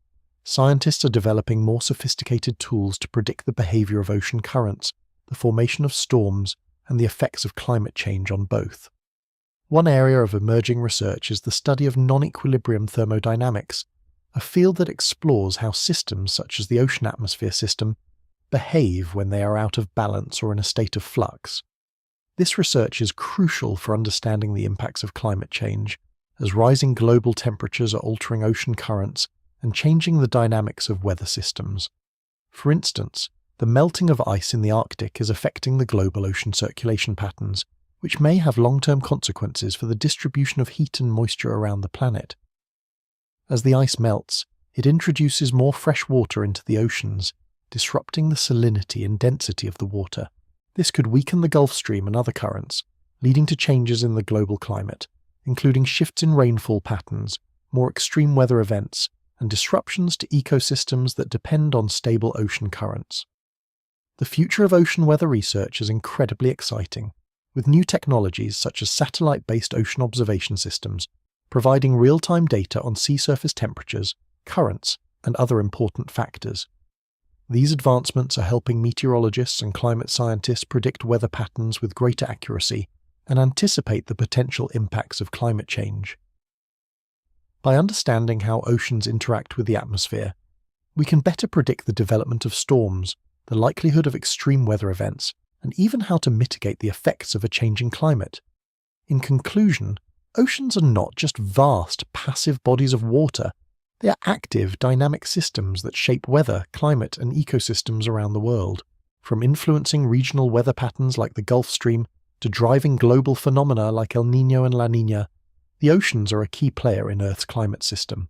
scientists are developing more sophisticated tools to predict the behavior of ocean currents, the formation of storms, and the effects of climate change on both. One area of emerging research is the study of non-equilibrium thermodynamics, a field that explores how systems such as the ocean atmosphere system behave when they are out of balance or in a state of flux. This research is crucial for understanding the impacts of climate change, as rising global temperatures are altering ocean currents and changing the dynamics of weather systems. For instance, the melting of ice in the Arctic is affecting the global ocean circulation patterns, which may have long-term consequences for the distribution of heat and moisture around the planet. As the ice melts, it introduces more fresh water into the oceans, disrupting the salinity and density of the water. This could weaken the Gulf Stream and other currents, leading to changes in the global climate, including shifts in rainfall patterns, more extreme weather events, and disruptions to ecosystems that depend on stable ocean currents. The future of ocean weather research is incredibly exciting, with new technologies such as satellite-based ocean observation systems providing real-time data on sea surface temperatures, currents, and other important factors. These advancements are helping meteorologists and climate scientists predict weather patterns with greater accuracy and anticipate the potential impacts of climate change. By understanding how oceans interact with the atmosphere, we can better predict the development of storms, the likelihood of extreme weather events, and even how to mitigate the effects of a changing climate. In conclusion, oceans are not just vast, passive bodies of water. They are active, dynamic systems that shape weather, climate, and ecosystems around the world. From influencing regional weather patterns like the Gulf Stream to driving global phenomena like El Niño and La Niña, the oceans are a key player in Earth's climate system.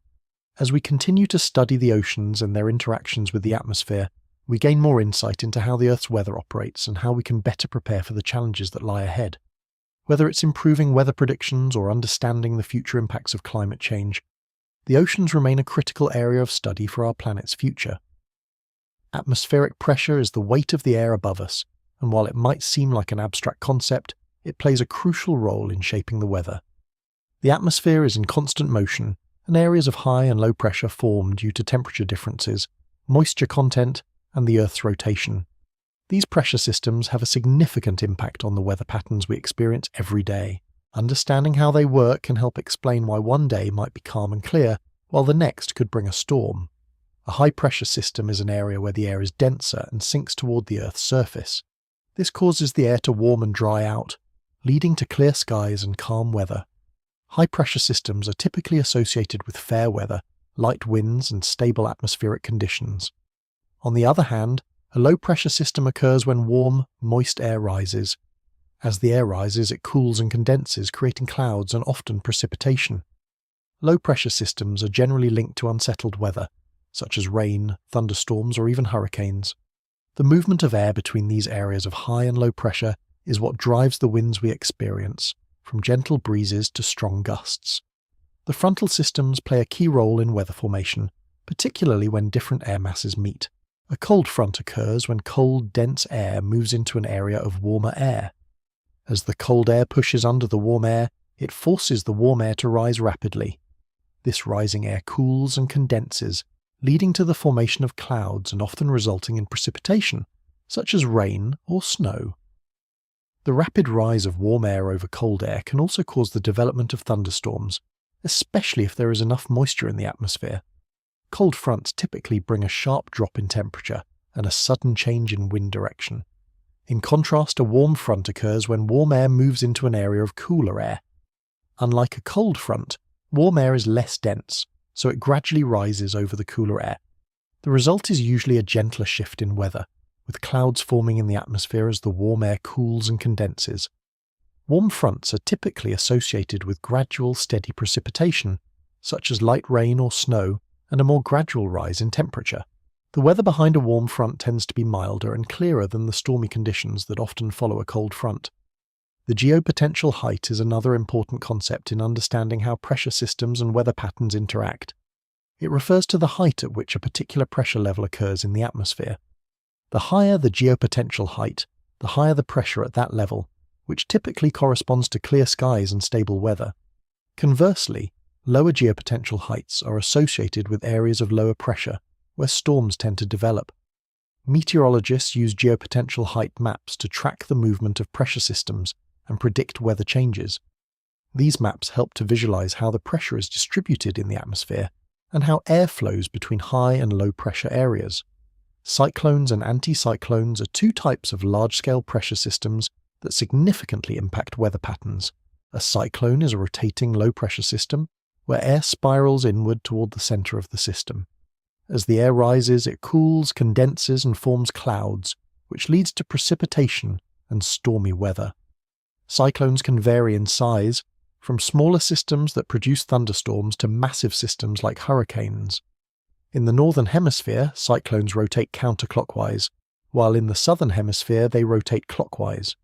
As we continue to study the oceans and their interactions with the atmosphere, we gain more insight into how the Earth's weather operates and how we can better prepare for the challenges that lie ahead. Whether it's improving weather predictions or understanding the future impacts of climate change, the oceans remain a critical area of study for our planet's future. Atmospheric pressure is the weight of the air above us, and while it might seem like an abstract concept, it plays a crucial role in shaping the weather. The atmosphere is in constant motion, and areas of high and low pressure form due to temperature differences, moisture content, and the Earth's rotation. These pressure systems have a significant impact on the weather patterns we experience every day. Understanding how they work can help explain why one day might be calm and clear, while the next could bring a storm. A high-pressure system is an area where the air is denser and sinks toward the Earth's surface. This causes the air to warm and dry out, leading to clear skies and calm weather. High-pressure systems are typically associated with fair weather, light winds, and stable atmospheric conditions. On the other hand, a low-pressure system occurs when warm, moist air rises. As the air rises, it cools and condenses, creating clouds and often precipitation. Low-pressure systems are generally linked to unsettled weather, such as rain, thunderstorms, or even hurricanes. The movement of air between these areas of high and low pressure is what drives the winds we experience, from gentle breezes to strong gusts. The frontal systems play a key role in weather formation, particularly when different air masses meet. A cold front occurs when cold, dense air moves into an area of warmer air. As the cold air pushes under the warm air, it forces the warm air to rise rapidly. This rising air cools and condenses, leading to the formation of clouds and often resulting in precipitation, such as rain or snow. The rapid rise of warm air over cold air can also cause the development of thunderstorms, especially if there is enough moisture in the atmosphere. Cold fronts typically bring a sharp drop in temperature and a sudden change in wind direction. In contrast, a warm front occurs when warm air moves into an area of cooler air. Unlike a cold front, warm air is less dense, so it gradually rises over the cooler air. The result is usually a gentler shift in weather, with clouds forming in the atmosphere as the warm air cools and condenses. Warm fronts are typically associated with gradual, steady precipitation, such as light rain or snow, and a more gradual rise in temperature. The weather behind a warm front tends to be milder and clearer than the stormy conditions that often follow a cold front. The geopotential height is another important concept in understanding how pressure systems and weather patterns interact. It refers to the height at which a particular pressure level occurs in the atmosphere. The higher the geopotential height, the higher the pressure at that level, which typically corresponds to clear skies and stable weather. Conversely, lower geopotential heights are associated with areas of lower pressure, where storms tend to develop. Meteorologists use geopotential height maps to track the movement of pressure systems and predict weather changes. These maps help to visualize how the pressure is distributed in the atmosphere and how air flows between high and low pressure areas. Cyclones and anticyclones are two types of large-scale pressure systems that significantly impact weather patterns. A cyclone is a rotating low-pressure system where air spirals inward toward the center of the system. As the air rises, it cools, condenses, and forms clouds, which leads to precipitation and stormy weather. Cyclones can vary in size, from smaller systems that produce thunderstorms to massive systems like hurricanes. In the northern hemisphere, cyclones rotate counterclockwise, while in the southern hemisphere they rotate clockwise.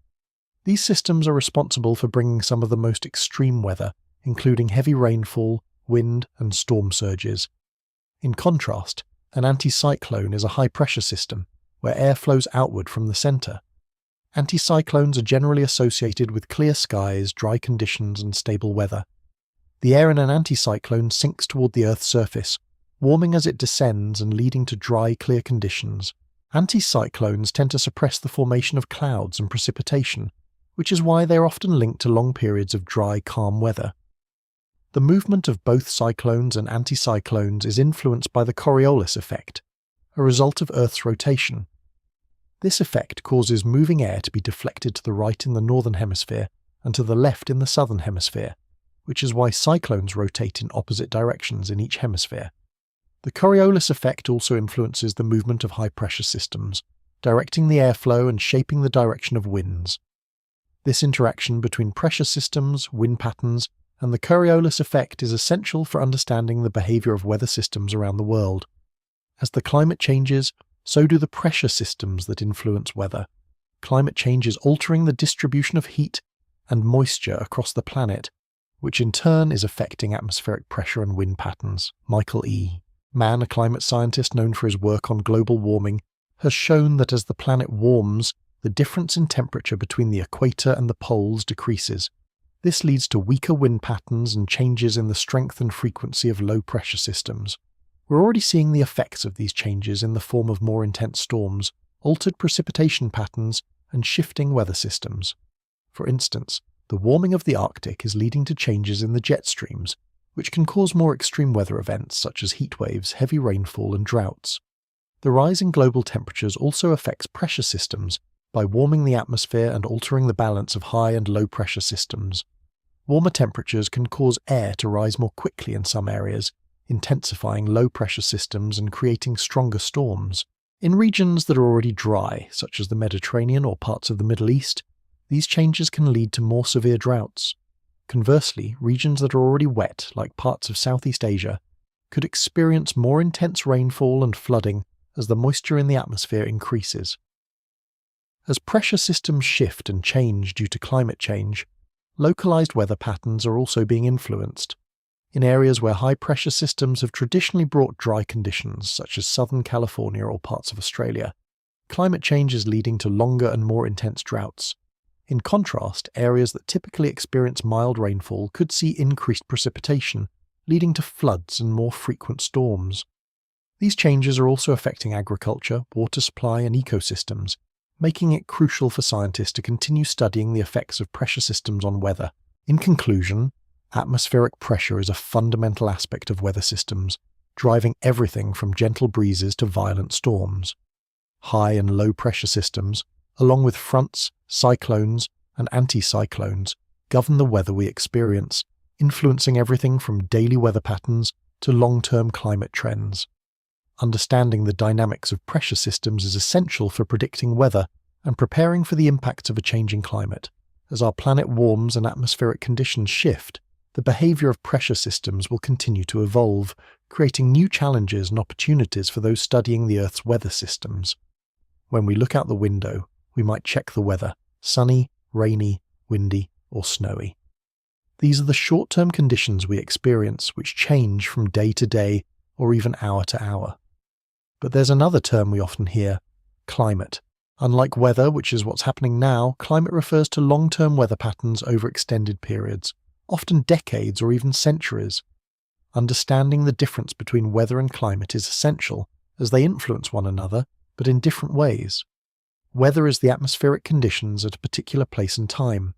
These systems are responsible for bringing some of the most extreme weather, including heavy rainfall, wind, and storm surges. In contrast, an anticyclone is a high-pressure system, where air flows outward from the center. Anticyclones are generally associated with clear skies, dry conditions, and stable weather. The air in an anticyclone sinks toward the Earth's surface, warming as it descends and leading to dry, clear conditions. Anticyclones tend to suppress the formation of clouds and precipitation, which is why they are often linked to long periods of dry, calm weather. The movement of both cyclones and anticyclones is influenced by the Coriolis effect, a result of Earth's rotation. This effect causes moving air to be deflected to the right in the northern hemisphere and to the left in the southern hemisphere, which is why cyclones rotate in opposite directions in each hemisphere. The Coriolis effect also influences the movement of high-pressure systems, directing the airflow and shaping the direction of winds. This interaction between pressure systems, wind patterns, and the Coriolis effect is essential for understanding the behavior of weather systems around the world. As the climate changes, so do the pressure systems that influence weather. Climate change is altering the distribution of heat and moisture across the planet, which in turn is affecting atmospheric pressure and wind patterns. Michael E. Mann, a climate scientist known for his work on global warming, has shown that as the planet warms, the difference in temperature between the equator and the poles decreases. This leads to weaker wind patterns and changes in the strength and frequency of low-pressure systems. We're already seeing the effects of these changes in the form of more intense storms, altered precipitation patterns, and shifting weather systems. For instance, the warming of the Arctic is leading to changes in the jet streams, which can cause more extreme weather events such as heat waves, heavy rainfall, and droughts. The rise in global temperatures also affects pressure systems by warming the atmosphere and altering the balance of high and low pressure systems. Warmer temperatures can cause air to rise more quickly in some areas, intensifying low pressure systems and creating stronger storms. In regions that are already dry, such as the Mediterranean or parts of the Middle East, these changes can lead to more severe droughts. Conversely, regions that are already wet, like parts of Southeast Asia, could experience more intense rainfall and flooding as the moisture in the atmosphere increases. As pressure systems shift and change due to climate change, localized weather patterns are also being influenced. In areas where high-pressure systems have traditionally brought dry conditions, such as Southern California or parts of Australia, climate change is leading to longer and more intense droughts. In contrast, areas that typically experience mild rainfall could see increased precipitation, leading to floods and more frequent storms. These changes are also affecting agriculture, water supply, and ecosystems, making it crucial for scientists to continue studying the effects of pressure systems on weather. In conclusion, atmospheric pressure is a fundamental aspect of weather systems, driving everything from gentle breezes to violent storms. High and low pressure systems, along with fronts, cyclones, and anticyclones, govern the weather we experience, influencing everything from daily weather patterns to long-term climate trends. Understanding the dynamics of pressure systems is essential for predicting weather and preparing for the impacts of a changing climate. As our planet warms and atmospheric conditions shift, the behavior of pressure systems will continue to evolve, creating new challenges and opportunities for those studying the Earth's weather systems. When we look out the window, we might check the weather: sunny, rainy, windy, or snowy. These are the short-term conditions we experience, which change from day to day or even hour to hour. But there's another term we often hear: climate. Unlike weather, which is what's happening now, climate refers to long-term weather patterns over extended periods, often decades or even centuries. Understanding the difference between weather and climate is essential, as they influence one another, but in different ways. Weather is the atmospheric conditions at a particular place and time.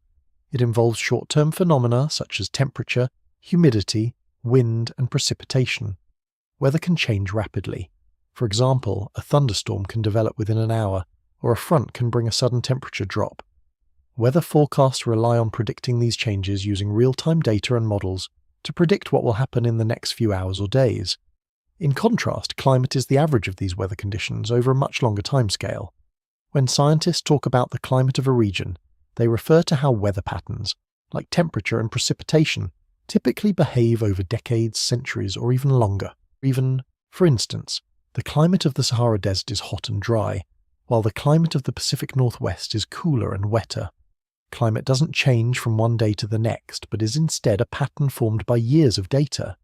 It involves short-term phenomena such as temperature, humidity, wind, and precipitation. Weather can change rapidly. For example, a thunderstorm can develop within an hour, or a front can bring a sudden temperature drop. Weather forecasts rely on predicting these changes using real-time data and models to predict what will happen in the next few hours or days. In contrast, climate is the average of these weather conditions over a much longer timescale. When scientists talk about the climate of a region, they refer to how weather patterns, like temperature and precipitation, typically behave over decades, centuries, or even longer. For instance, the climate of the Sahara Desert is hot and dry, while the climate of the Pacific Northwest is cooler and wetter. Climate doesn't change from one day to the next, but is instead a pattern formed by years of data.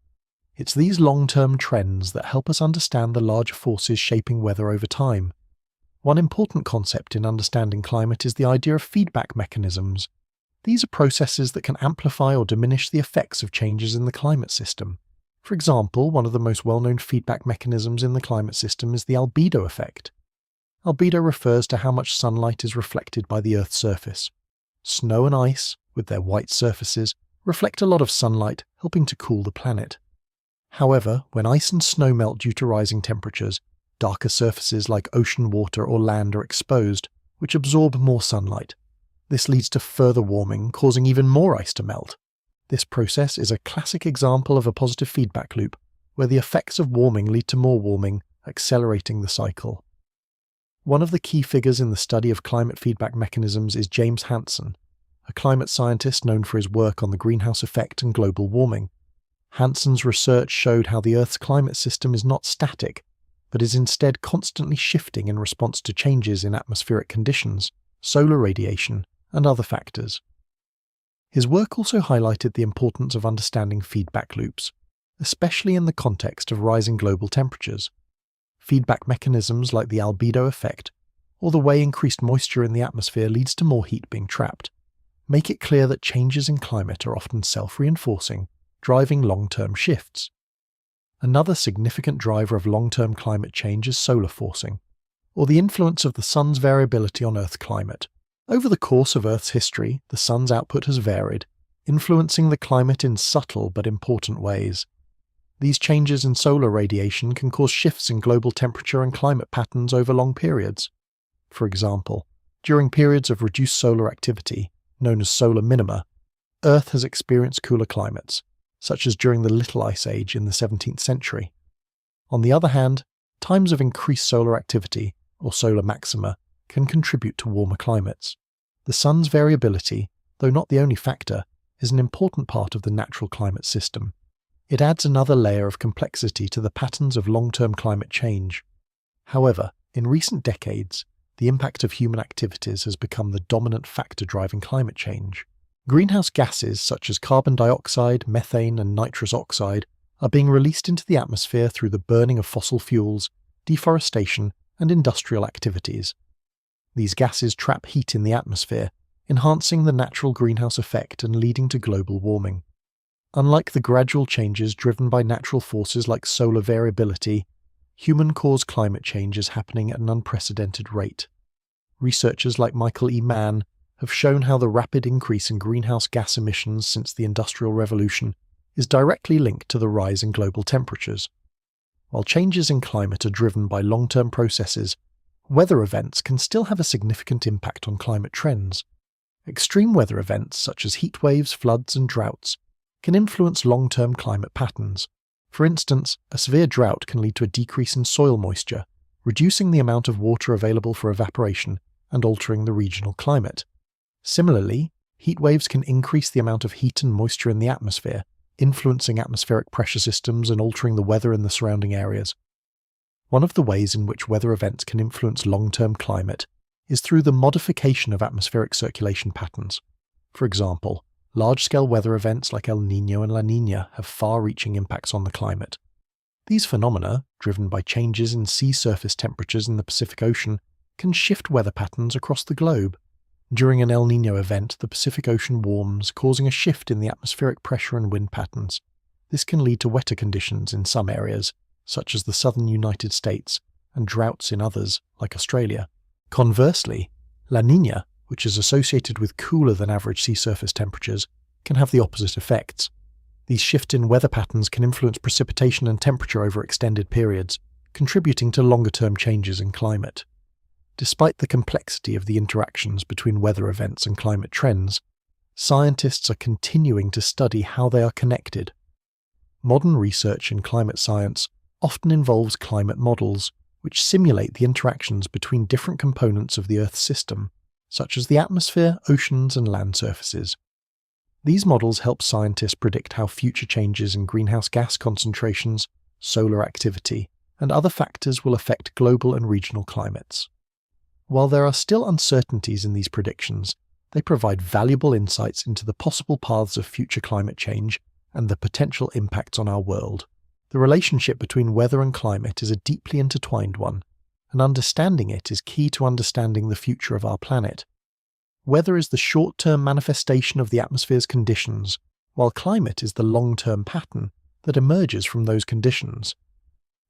It's these long-term trends that help us understand the larger forces shaping weather over time. One important concept in understanding climate is the idea of feedback mechanisms. These are processes that can amplify or diminish the effects of changes in the climate system. For example, one of the most well-known feedback mechanisms in the climate system is the albedo effect. Albedo refers to how much sunlight is reflected by the Earth's surface. Snow and ice, with their white surfaces, reflect a lot of sunlight, helping to cool the planet. However, when ice and snow melt due to rising temperatures, darker surfaces like ocean water or land are exposed, which absorb more sunlight. This leads to further warming, causing even more ice to melt. This process is a classic example of a positive feedback loop, where the effects of warming lead to more warming, accelerating the cycle. One of the key figures in the study of climate feedback mechanisms is James Hansen, a climate scientist known for his work on the greenhouse effect and global warming. Hansen's research showed how the Earth's climate system is not static, but is instead constantly shifting in response to changes in atmospheric conditions, solar radiation, and other factors. His work also highlighted the importance of understanding feedback loops, especially in the context of rising global temperatures. Feedback mechanisms like the albedo effect, or the way increased moisture in the atmosphere leads to more heat being trapped, make it clear that changes in climate are often self-reinforcing, driving long-term shifts. Another significant driver of long-term climate change is solar forcing, or the influence of the sun's variability on Earth's climate. Over the course of Earth's history, the sun's output has varied, influencing the climate in subtle but important ways. These changes in solar radiation can cause shifts in global temperature and climate patterns over long periods. For example, during periods of reduced solar activity, known as solar minima, Earth has experienced cooler climates, such as during the Little Ice Age in the 17th century. On the other hand, times of increased solar activity, or solar maxima, can contribute to warmer climates. The sun's variability, though not the only factor, is an important part of the natural climate system. It adds another layer of complexity to the patterns of long-term climate change. However, in recent decades, the impact of human activities has become the dominant factor driving climate change. Greenhouse gases such as carbon dioxide, methane, and nitrous oxide are being released into the atmosphere through the burning of fossil fuels, deforestation, and industrial activities. These gases trap heat in the atmosphere, enhancing the natural greenhouse effect and leading to global warming. Unlike the gradual changes driven by natural forces like solar variability, human-caused climate change is happening at an unprecedented rate. Researchers like Michael E. Mann have shown how the rapid increase in greenhouse gas emissions since the Industrial Revolution is directly linked to the rise in global temperatures. While changes in climate are driven by long-term processes, weather events can still have a significant impact on climate trends. Extreme weather events such as heat waves, floods, and droughts can influence long-term climate patterns. For instance, a severe drought can lead to a decrease in soil moisture, reducing the amount of water available for evaporation and altering the regional climate. Similarly, heat waves can increase the amount of heat and moisture in the atmosphere, influencing atmospheric pressure systems and altering the weather in the surrounding areas. One of the ways in which weather events can influence long-term climate is through the modification of atmospheric circulation patterns. For example, large-scale weather events like El Niño and La Niña have far-reaching impacts on the climate. These phenomena, driven by changes in sea surface temperatures in the Pacific Ocean, can shift weather patterns across the globe. During an El Niño event, the Pacific Ocean warms, causing a shift in the atmospheric pressure and wind patterns. This can lead to wetter conditions in some areas, such as the southern United States, and droughts in others, like Australia. Conversely, La Niña, which is associated with cooler than average sea surface temperatures, can have the opposite effects. These shifts in weather patterns can influence precipitation and temperature over extended periods, contributing to longer-term changes in climate. Despite the complexity of the interactions between weather events and climate trends, scientists are continuing to study how they are connected. Modern research in climate science often involves climate models, which simulate the interactions between different components of the Earth's system, such as the atmosphere, oceans, and land surfaces. These models help scientists predict how future changes in greenhouse gas concentrations, solar activity, and other factors will affect global and regional climates. While there are still uncertainties in these predictions, they provide valuable insights into the possible paths of future climate change and the potential impacts on our world. The relationship between weather and climate is a deeply intertwined one, and understanding it is key to understanding the future of our planet. Weather is the short-term manifestation of the atmosphere's conditions, while climate is the long-term pattern that emerges from those conditions.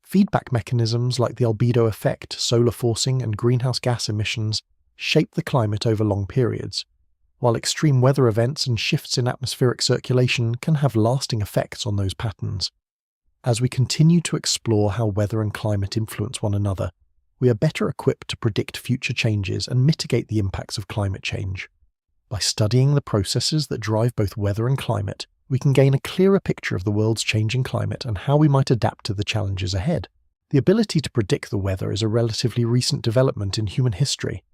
Feedback mechanisms like the albedo effect, solar forcing, and greenhouse gas emissions shape the climate over long periods, while extreme weather events and shifts in atmospheric circulation can have lasting effects on those patterns. As we continue to explore how weather and climate influence one another, we are better equipped to predict future changes and mitigate the impacts of climate change. By studying the processes that drive both weather and climate, we can gain a clearer picture of the world's changing climate and how we might adapt to the challenges ahead. The ability to predict the weather is a relatively recent development in human history,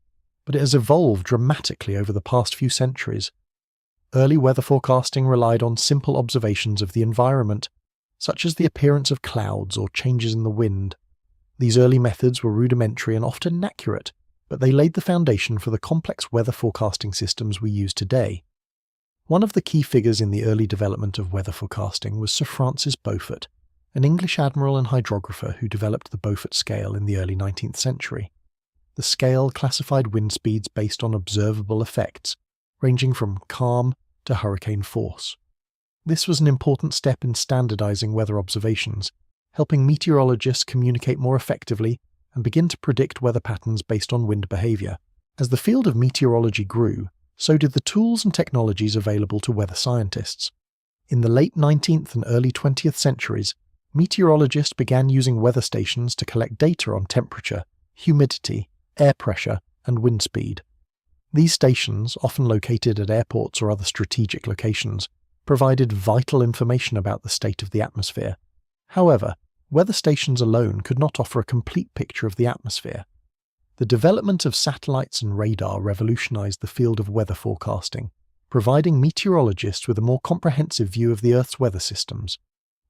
but it has evolved dramatically over the past few centuries. Early weather forecasting relied on simple observations of the environment, such as the appearance of clouds or changes in the wind. These early methods were rudimentary and often inaccurate, but they laid the foundation for the complex weather forecasting systems we use today. One of the key figures in the early development of weather forecasting was Sir Francis Beaufort, an English admiral and hydrographer who developed the Beaufort scale in the early 19th century. The scale classified wind speeds based on observable effects, ranging from calm to hurricane force. This was an important step in standardizing weather observations, helping meteorologists communicate more effectively and begin to predict weather patterns based on wind behavior. As the field of meteorology grew, so did the tools and technologies available to weather scientists. In the late 19th and early 20th centuries, meteorologists began using weather stations to collect data on temperature, humidity, air pressure, and wind speed. These stations, often located at airports or other strategic locations, provided vital information about the state of the atmosphere. However, weather stations alone could not offer a complete picture of the atmosphere. The development of satellites and radar revolutionized the field of weather forecasting, providing meteorologists with a more comprehensive view of the Earth's weather systems.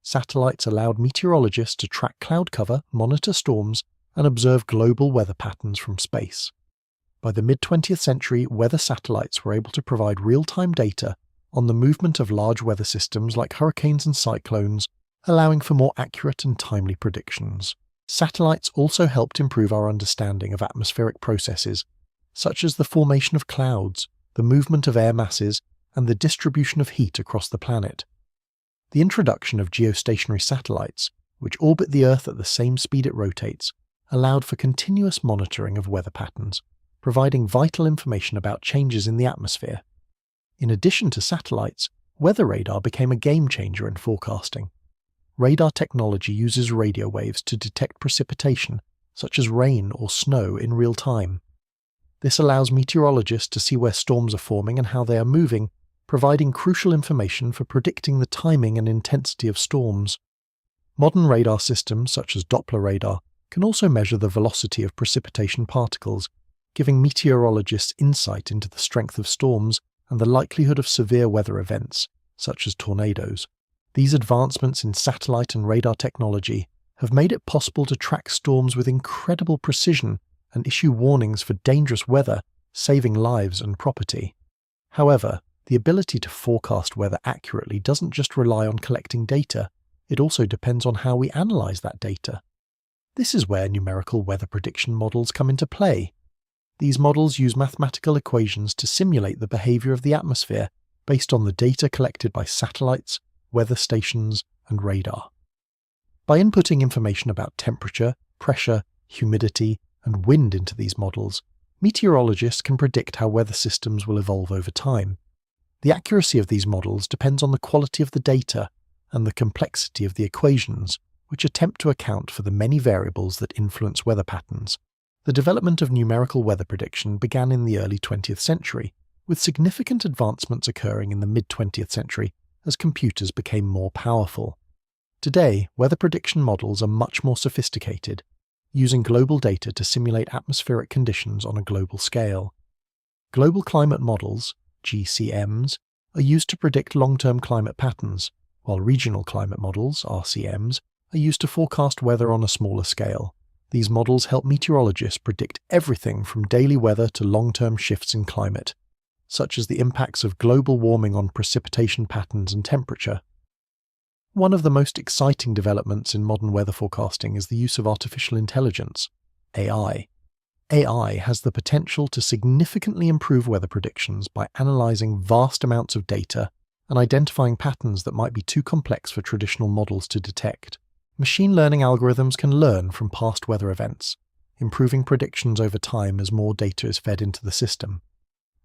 Satellites allowed meteorologists to track cloud cover, monitor storms, and observe global weather patterns from space. By the mid-20th century, weather satellites were able to provide real-time data on the movement of large weather systems like hurricanes and cyclones, allowing for more accurate and timely predictions. Satellites also helped improve our understanding of atmospheric processes, such as the formation of clouds, the movement of air masses, and the distribution of heat across the planet. The introduction of geostationary satellites, which orbit the Earth at the same speed it rotates, allowed for continuous monitoring of weather patterns, providing vital information about changes in the atmosphere. In addition to satellites, weather radar became a game changer in forecasting. radar technology uses radio waves to detect precipitation, such as rain or snow, in real time. This allows meteorologists to see where storms are forming and how they are moving, providing crucial information for predicting the timing and intensity of storms. Modern radar systems, such as Doppler radar, can also measure the velocity of precipitation particles, giving meteorologists insight into the strength of storms and the likelihood of severe weather events, such as tornadoes. These advancements in satellite and radar technology have made it possible to track storms with incredible precision and issue warnings for dangerous weather, saving lives and property. However, the ability to forecast weather accurately doesn't just rely on collecting data, it also depends on how we analyze that data. This is where numerical weather prediction models come into play. These models use mathematical equations to simulate the behavior of the atmosphere based on the data collected by satellites, weather stations, and radar. By inputting information about temperature, pressure, humidity, and wind into these models, meteorologists can predict how weather systems will evolve over time. The accuracy of these models depends on the quality of the data and the complexity of the equations, which attempt to account for the many variables that influence weather patterns. The development of numerical weather prediction began in the early 20th century, with significant advancements occurring in the mid-20th century as computers became more powerful. Today, weather prediction models are much more sophisticated, using global data to simulate atmospheric conditions on a global scale. Global climate models, GCMs, are used to predict long-term climate patterns, while regional climate models, RCMs, are used to forecast weather on a smaller scale. These models help meteorologists predict everything from daily weather to long-term shifts in climate, such as the impacts of global warming on precipitation patterns and temperature. One of the most exciting developments in modern weather forecasting is the use of artificial intelligence, AI. AI has the potential to significantly improve weather predictions by analyzing vast amounts of data and identifying patterns that might be too complex for traditional models to detect. Machine learning algorithms can learn from past weather events, improving predictions over time as more data is fed into the system.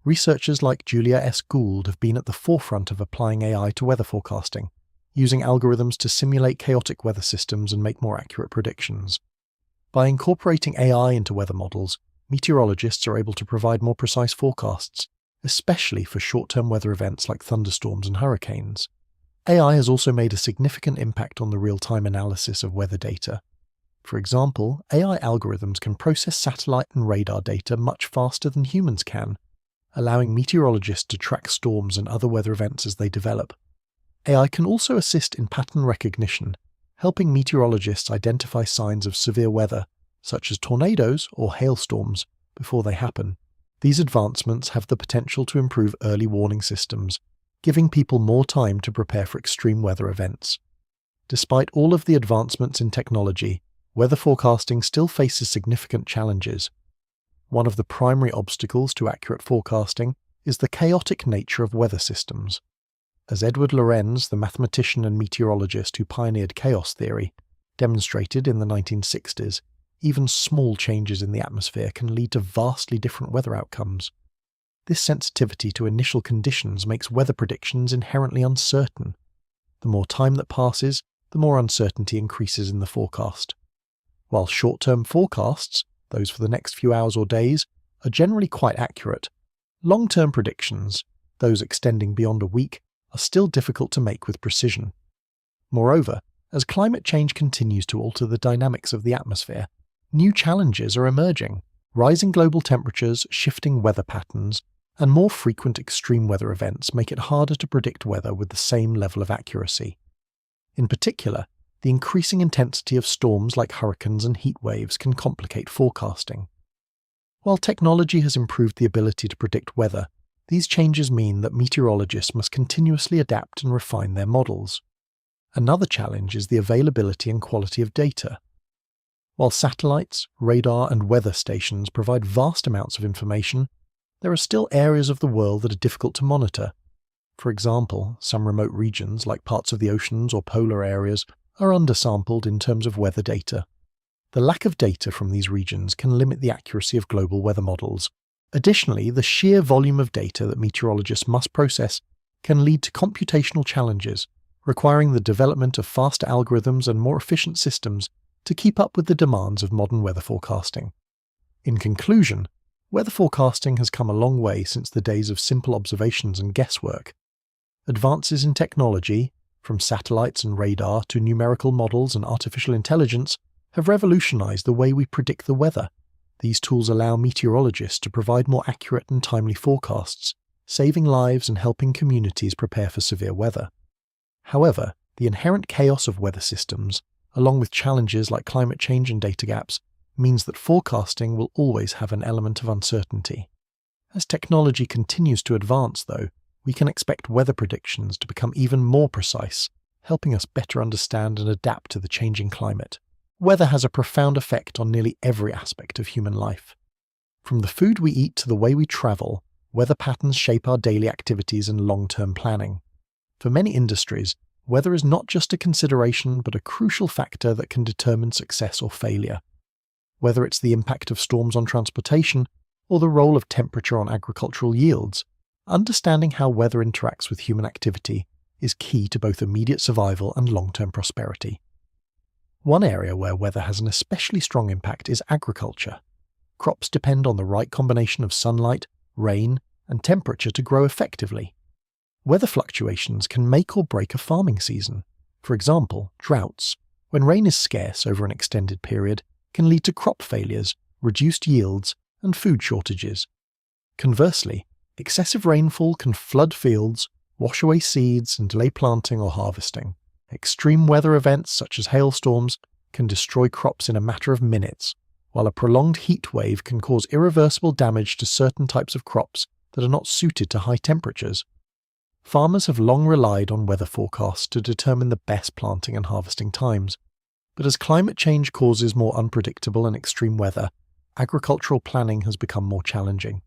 Researchers like Julia S. Gould have been at the forefront of applying AI to weather forecasting, using algorithms to simulate chaotic weather systems and make more accurate predictions. By incorporating AI into weather models, meteorologists are able to provide more precise forecasts, especially for short-term weather events like thunderstorms and hurricanes. AI has also made a significant impact on the real-time analysis of weather data. For example, AI algorithms can process satellite and radar data much faster than humans can, allowing meteorologists to track storms and other weather events as they develop. AI can also assist in pattern recognition, helping meteorologists identify signs of severe weather, such as tornadoes or hailstorms, before they happen. These advancements have the potential to improve early warning systems, giving people more time to prepare for extreme weather events. Despite all of the advancements in technology, weather forecasting still faces significant challenges. One of the primary obstacles to accurate forecasting is the chaotic nature of weather systems. As Edward Lorenz, the mathematician and meteorologist who pioneered chaos theory, demonstrated in the 1960s, even small changes in the atmosphere can lead to vastly different weather outcomes. This sensitivity to initial conditions makes weather predictions inherently uncertain. The more time that passes, the more uncertainty increases in the forecast. While short-term forecasts, those for the next few hours or days, are generally quite accurate, long-term predictions, those extending beyond a week, are still difficult to make with precision. Moreover, as climate change continues to alter the dynamics of the atmosphere, new challenges are emerging. Rising global temperatures, shifting weather patterns, and more frequent extreme weather events make it harder to predict weather with the same level of accuracy. In particular, the increasing intensity of storms like hurricanes and heat waves can complicate forecasting. While technology has improved the ability to predict weather, these changes mean that meteorologists must continuously adapt and refine their models. Another challenge is the availability and quality of data. While satellites, radar, and weather stations provide vast amounts of information, there are still areas of the world that are difficult to monitor. For example, some remote regions, like parts of the oceans or polar areas, are undersampled in terms of weather data. The lack of data from these regions can limit the accuracy of global weather models. Additionally, the sheer volume of data that meteorologists must process can lead to computational challenges, requiring the development of faster algorithms and more efficient systems to keep up with the demands of modern weather forecasting. In conclusion, weather forecasting has come a long way since the days of simple observations and guesswork. Advances in technology, from satellites and radar to numerical models and artificial intelligence, have revolutionized the way we predict the weather. These tools allow meteorologists to provide more accurate and timely forecasts, saving lives and helping communities prepare for severe weather. However, the inherent chaos of weather systems, along with challenges like climate change and data gaps, means that forecasting will always have an element of uncertainty. As technology continues to advance, though, we can expect weather predictions to become even more precise, helping us better understand and adapt to the changing climate. Weather has a profound effect on nearly every aspect of human life. From the food we eat to the way we travel, weather patterns shape our daily activities and long-term planning. For many industries, weather is not just a consideration but a crucial factor that can determine success or failure. Whether it's the impact of storms on transportation or the role of temperature on agricultural yields, understanding how weather interacts with human activity is key to both immediate survival and long-term prosperity. One area where weather has an especially strong impact is agriculture. Crops depend on the right combination of sunlight, rain, and temperature to grow effectively. Weather fluctuations can make or break a farming season. For example, droughts, when rain is scarce over an extended period, can lead to crop failures, reduced yields, and food shortages. Conversely, excessive rainfall can flood fields, wash away seeds, and delay planting or harvesting. Extreme weather events such as hailstorms can destroy crops in a matter of minutes, while a prolonged heat wave can cause irreversible damage to certain types of crops that are not suited to high temperatures. Farmers have long relied on weather forecasts to determine the best planting and harvesting times, but as climate change causes more unpredictable and extreme weather, agricultural planning has become more challenging.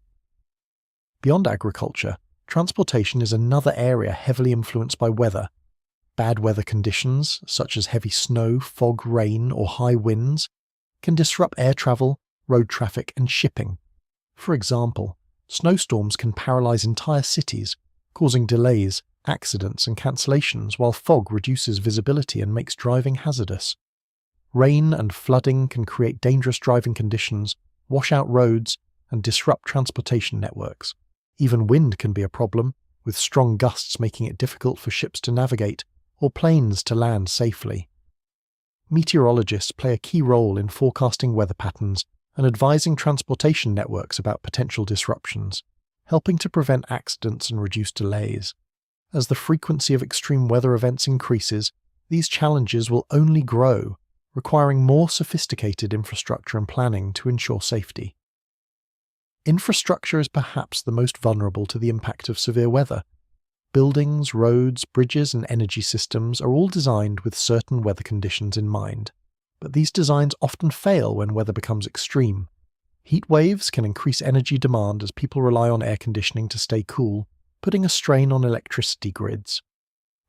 Beyond agriculture, transportation is another area heavily influenced by weather. Bad weather conditions, such as heavy snow, fog, rain, or high winds, can disrupt air travel, road traffic, and shipping. For example, snowstorms can paralyze entire cities, causing delays, accidents, and cancellations, while fog reduces visibility and makes driving hazardous. Rain and flooding can create dangerous driving conditions, wash out roads, and disrupt transportation networks. Even wind can be a problem, with strong gusts making it difficult for ships to navigate or planes to land safely. Meteorologists play a key role in forecasting weather patterns and advising transportation networks about potential disruptions, helping to prevent accidents and reduce delays. As the frequency of extreme weather events increases, these challenges will only grow, requiring more sophisticated infrastructure and planning to ensure safety. Infrastructure is perhaps the most vulnerable to the impact of severe weather. Buildings, roads, bridges, and energy systems are all designed with certain weather conditions in mind, but these designs often fail when weather becomes extreme. Heat waves can increase energy demand as people rely on air conditioning to stay cool, putting a strain on electricity grids.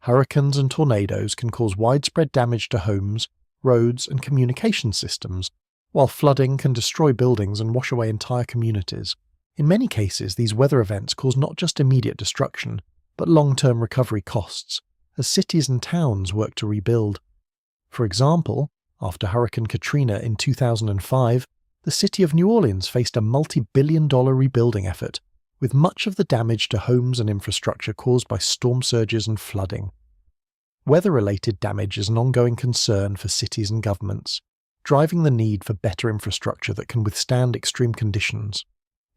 Hurricanes and tornadoes can cause widespread damage to homes, roads, and communication systems, while flooding can destroy buildings and wash away entire communities. In many cases, these weather events cause not just immediate destruction, but long-term recovery costs, as cities and towns work to rebuild. For example, after Hurricane Katrina in 2005, the city of New Orleans faced a multi-billion-dollar rebuilding effort, with much of the damage to homes and infrastructure caused by storm surges and flooding. Weather-related damage is an ongoing concern for cities and governments, driving the need for better infrastructure that can withstand extreme conditions.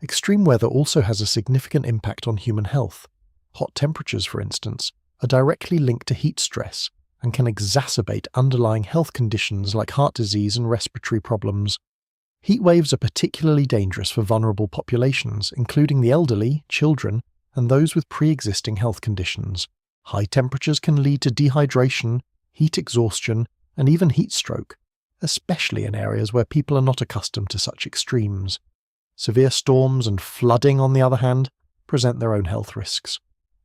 Extreme weather also has a significant impact on human health. Hot temperatures, for instance, are directly linked to heat stress and can exacerbate underlying health conditions like heart disease and respiratory problems. Heat waves are particularly dangerous for vulnerable populations, including the elderly, children, and those with pre-existing health conditions. High temperatures can lead to dehydration, heat exhaustion, and even heat stroke, especially in areas where people are not accustomed to such extremes. Severe storms and flooding, on the other hand, present their own health risks.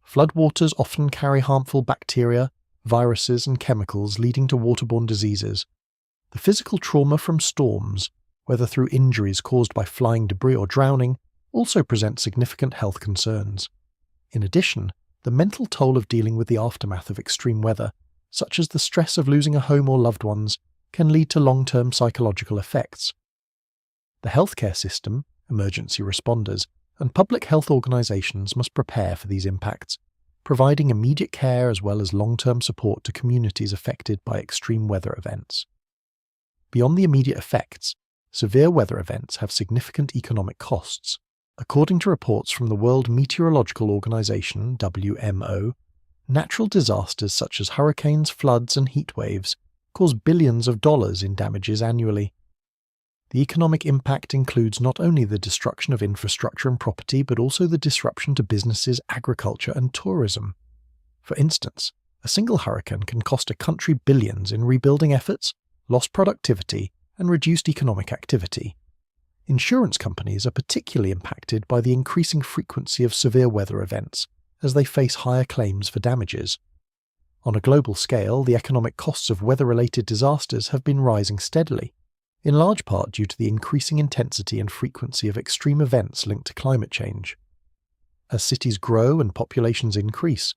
Floodwaters often carry harmful bacteria, viruses, and chemicals leading to waterborne diseases. The physical trauma from storms, whether through injuries caused by flying debris or drowning, also present significant health concerns. In addition, The mental toll of dealing with the aftermath of extreme weather, such as the stress of losing a home or loved ones, can lead to long-term psychological effects. The healthcare system, emergency responders, and public health organisations must prepare for these impacts, providing immediate care as well as long-term support to communities affected by extreme weather events. Beyond the immediate effects, severe weather events have significant economic costs. According to reports from the World Meteorological Organization (WMO), natural disasters such as hurricanes, floods, and heat waves cause billions of dollars in damages annually. The economic impact includes not only the destruction of infrastructure and property, but also the disruption to businesses, agriculture, and tourism. For instance, a single hurricane can cost a country billions in rebuilding efforts, lost productivity, and reduced economic activity. Insurance companies are particularly impacted by the increasing frequency of severe weather events as they face higher claims for damages. On a global scale, the economic costs of weather-related disasters have been rising steadily, in large part due to the increasing intensity and frequency of extreme events linked to climate change. As cities grow and populations increase,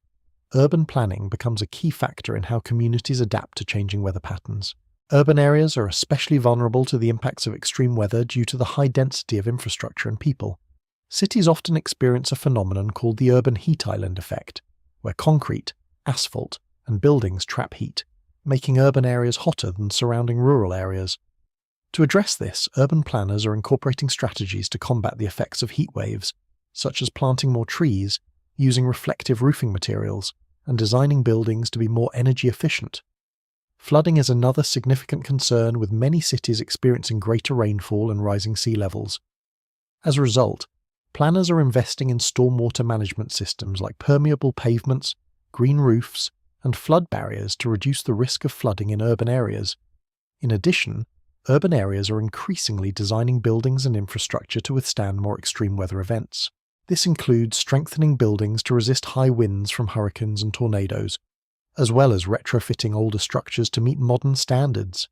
urban planning becomes a key factor in how communities adapt to changing weather patterns. Urban areas are especially vulnerable to the impacts of extreme weather due to the high density of infrastructure and people. Cities often experience a phenomenon called the urban heat island effect, where concrete, asphalt, and buildings trap heat, making urban areas hotter than surrounding rural areas. To address this, urban planners are incorporating strategies to combat the effects of heat waves, such as planting more trees, using reflective roofing materials, and designing buildings to be more energy efficient. Flooding is another significant concern, with many cities experiencing greater rainfall and rising sea levels. As a result, planners are investing in stormwater management systems like permeable pavements, green roofs, and flood barriers to reduce the risk of flooding in urban areas. In addition, urban areas are increasingly designing buildings and infrastructure to withstand more extreme weather events. This includes strengthening buildings to resist high winds from hurricanes and tornadoes, as well as retrofitting older structures to meet modern standards.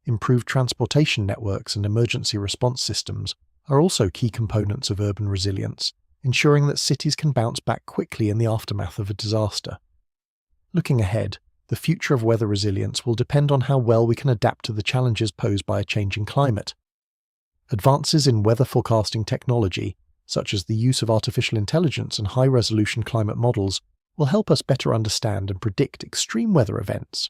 Improved transportation networks and emergency response systems are also key components of urban resilience, ensuring that cities can bounce back quickly in the aftermath of a disaster. Looking ahead, the future of weather resilience will depend on how well we can adapt to the challenges posed by a changing climate. Advances in weather forecasting technology, such as the use of artificial intelligence and high-resolution climate models, will help us better understand and predict extreme weather events.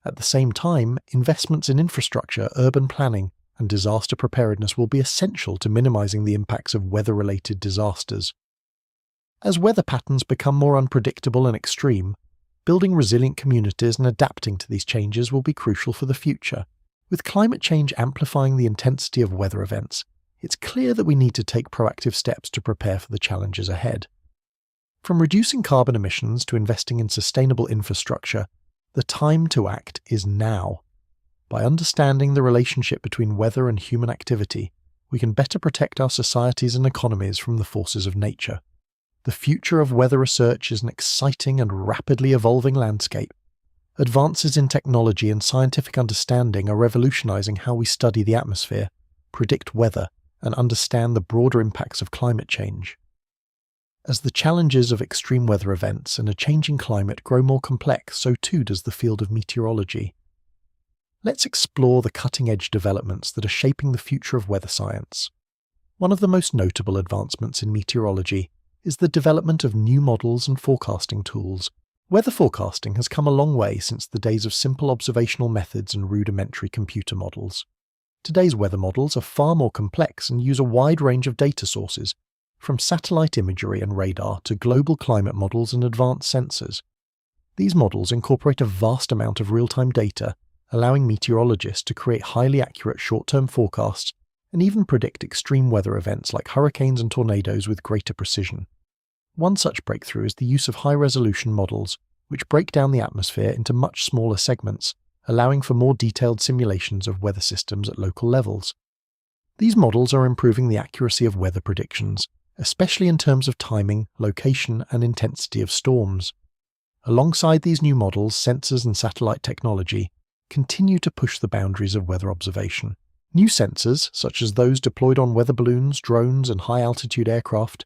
At the same time, investments in infrastructure, urban planning, and disaster preparedness will be essential to minimizing the impacts of weather-related disasters. As weather patterns become more unpredictable and extreme, building resilient communities and adapting to these changes will be crucial for the future. With climate change amplifying the intensity of weather events, it's clear that we need to take proactive steps to prepare for the challenges ahead. From reducing carbon emissions to investing in sustainable infrastructure, the time to act is now. By understanding the relationship between weather and human activity, we can better protect our societies and economies from the forces of nature. The future of weather research is an exciting and rapidly evolving landscape. Advances in technology and scientific understanding are revolutionizing how we study the atmosphere, predict weather, and understand the broader impacts of climate change. As the challenges of extreme weather events and a changing climate grow more complex, so too does the field of meteorology. Let's explore the cutting-edge developments that are shaping the future of weather science. One of the most notable advancements in meteorology is the development of new models and forecasting tools. Weather forecasting has come a long way since the days of simple observational methods and rudimentary computer models. Today's weather models are far more complex and use a wide range of data sources, from satellite imagery and radar to global climate models and advanced sensors. These models incorporate a vast amount of real-time data, allowing meteorologists to create highly accurate short-term forecasts and even predict extreme weather events like hurricanes and tornadoes with greater precision. One such breakthrough is the use of high-resolution models, which break down the atmosphere into much smaller segments, allowing for more detailed simulations of weather systems at local levels. These models are improving the accuracy of weather predictions, especially in terms of timing, location, and intensity of storms. Alongside these new models, sensors and satellite technology continue to push the boundaries of weather observation. New sensors, such as those deployed on weather balloons, drones, and high-altitude aircraft,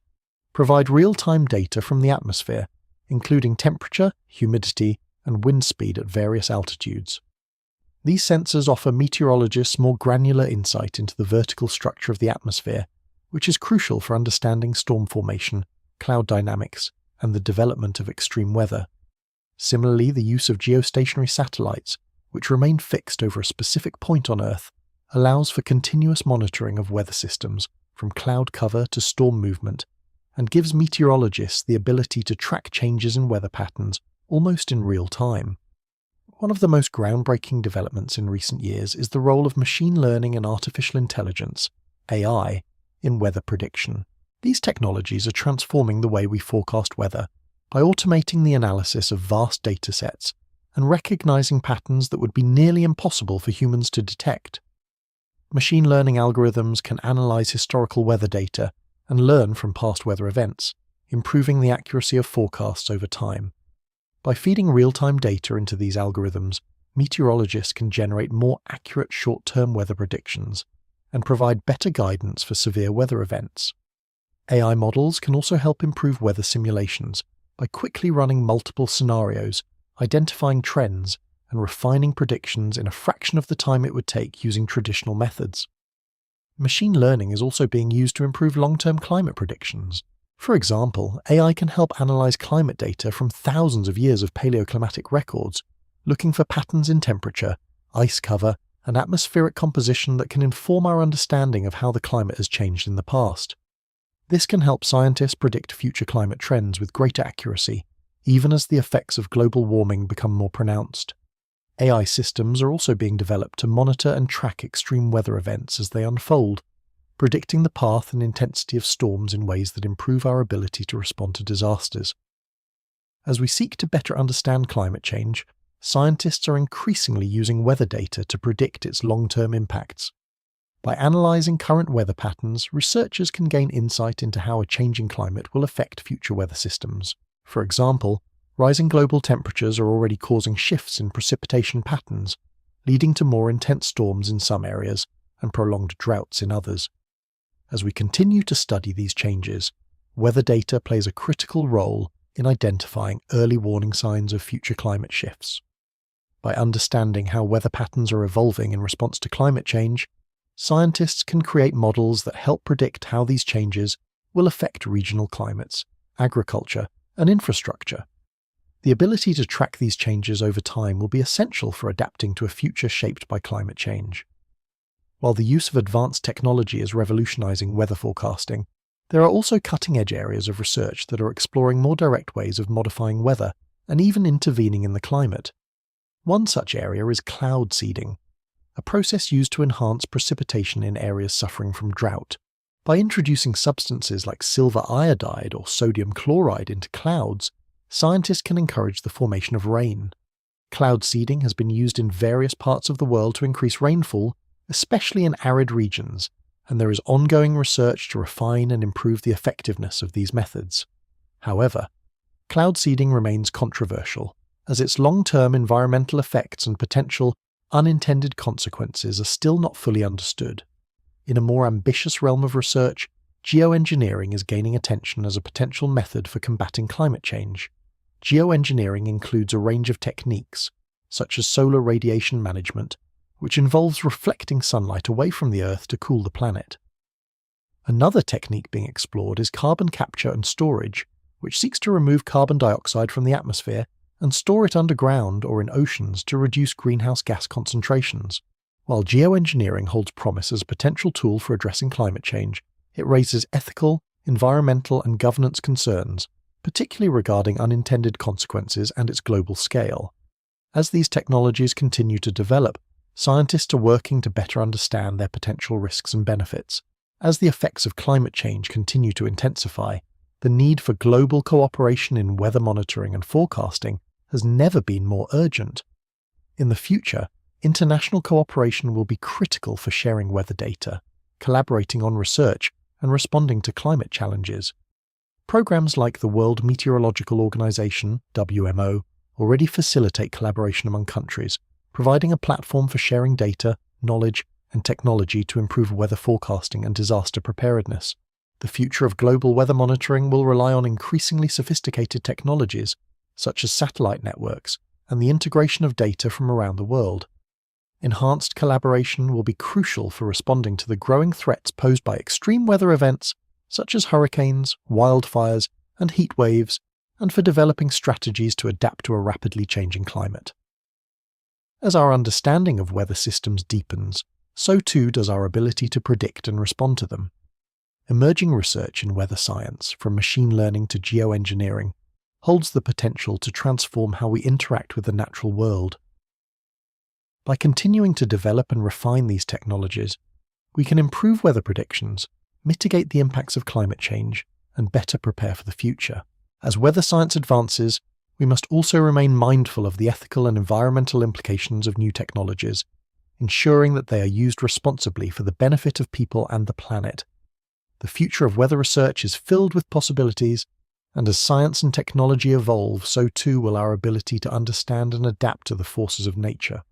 provide real-time data from the atmosphere, including temperature, humidity, and wind speed at various altitudes. These sensors offer meteorologists more granular insight into the vertical structure of the atmosphere, which is crucial for understanding storm formation, cloud dynamics, and the development of extreme weather. Similarly, the use of geostationary satellites, which remain fixed over a specific point on Earth, allows for continuous monitoring of weather systems, from cloud cover to storm movement, and gives meteorologists the ability to track changes in weather patterns almost in real time. One of the most groundbreaking developments in recent years is the role of machine learning and artificial intelligence, AI, in weather prediction. These technologies are transforming the way we forecast weather by automating the analysis of vast data sets and recognizing patterns that would be nearly impossible for humans to detect. Machine learning algorithms can analyze historical weather data and learn from past weather events, improving the accuracy of forecasts over time. By feeding real-time data into these algorithms, meteorologists can generate more accurate short-term weather predictions and provide better guidance for severe weather events. AI models can also help improve weather simulations by quickly running multiple scenarios, identifying trends, and refining predictions in a fraction of the time it would take using traditional methods. Machine learning is also being used to improve long-term climate predictions. For example, AI can help analyze climate data from thousands of years of paleoclimatic records, looking for patterns in temperature, ice cover, and atmospheric composition that can inform our understanding of how the climate has changed in the past. This can help scientists predict future climate trends with greater accuracy, even as the effects of global warming become more pronounced. AI systems are also being developed to monitor and track extreme weather events as they unfold, predicting the path and intensity of storms in ways that improve our ability to respond to disasters. As we seek to better understand climate change, scientists are increasingly using weather data to predict its long-term impacts. By analyzing current weather patterns, researchers can gain insight into how a changing climate will affect future weather systems. For example, rising global temperatures are already causing shifts in precipitation patterns, leading to more intense storms in some areas and prolonged droughts in others. As we continue to study these changes, weather data plays a critical role in identifying early warning signs of future climate shifts. By understanding how weather patterns are evolving in response to climate change, scientists can create models that help predict how these changes will affect regional climates, agriculture, and infrastructure. The ability to track these changes over time will be essential for adapting to a future shaped by climate change. While the use of advanced technology is revolutionizing weather forecasting, there are also cutting-edge areas of research that are exploring more direct ways of modifying weather and even intervening in the climate. One such area is cloud seeding, a process used to enhance precipitation in areas suffering from drought. By introducing substances like silver iodide or sodium chloride into clouds, scientists can encourage the formation of rain. Cloud seeding has been used in various parts of the world to increase rainfall, especially in arid regions, and there is ongoing research to refine and improve the effectiveness of these methods. However, cloud seeding remains controversial, as its long-term environmental effects and potential unintended consequences are still not fully understood. In a more ambitious realm of research, geoengineering is gaining attention as a potential method for combating climate change. Geoengineering includes a range of techniques, such as solar radiation management, which involves reflecting sunlight away from the Earth to cool the planet. Another technique being explored is carbon capture and storage, which seeks to remove carbon dioxide from the atmosphere and store it underground or in oceans to reduce greenhouse gas concentrations. While geoengineering holds promise as a potential tool for addressing climate change, it raises ethical, environmental, and governance concerns, particularly regarding unintended consequences and its global scale. As these technologies continue to develop, scientists are working to better understand their potential risks and benefits. As the effects of climate change continue to intensify, the need for global cooperation in weather monitoring and forecasting has never been more urgent. In the future, international cooperation will be critical for sharing weather data, collaborating on research, and responding to climate challenges. Programs like the World Meteorological Organization, WMO, already facilitate collaboration among countries, providing a platform for sharing data, knowledge, and technology to improve weather forecasting and disaster preparedness. The future of global weather monitoring will rely on increasingly sophisticated technologies, such as satellite networks and the integration of data from around the world. Enhanced collaboration will be crucial for responding to the growing threats posed by extreme weather events such as hurricanes, wildfires, and heat waves, and for developing strategies to adapt to a rapidly changing climate. As our understanding of weather systems deepens, so too does our ability to predict and respond to them. Emerging research in weather science, from machine learning to geoengineering, holds the potential to transform how we interact with the natural world. By continuing to develop and refine these technologies, we can improve weather predictions, mitigate the impacts of climate change, and better prepare for the future. As weather science advances, we must also remain mindful of the ethical and environmental implications of new technologies, ensuring that they are used responsibly for the benefit of people and the planet. The future of weather research is filled with possibilities, and as science and technology evolve, so too will our ability to understand and adapt to the forces of nature.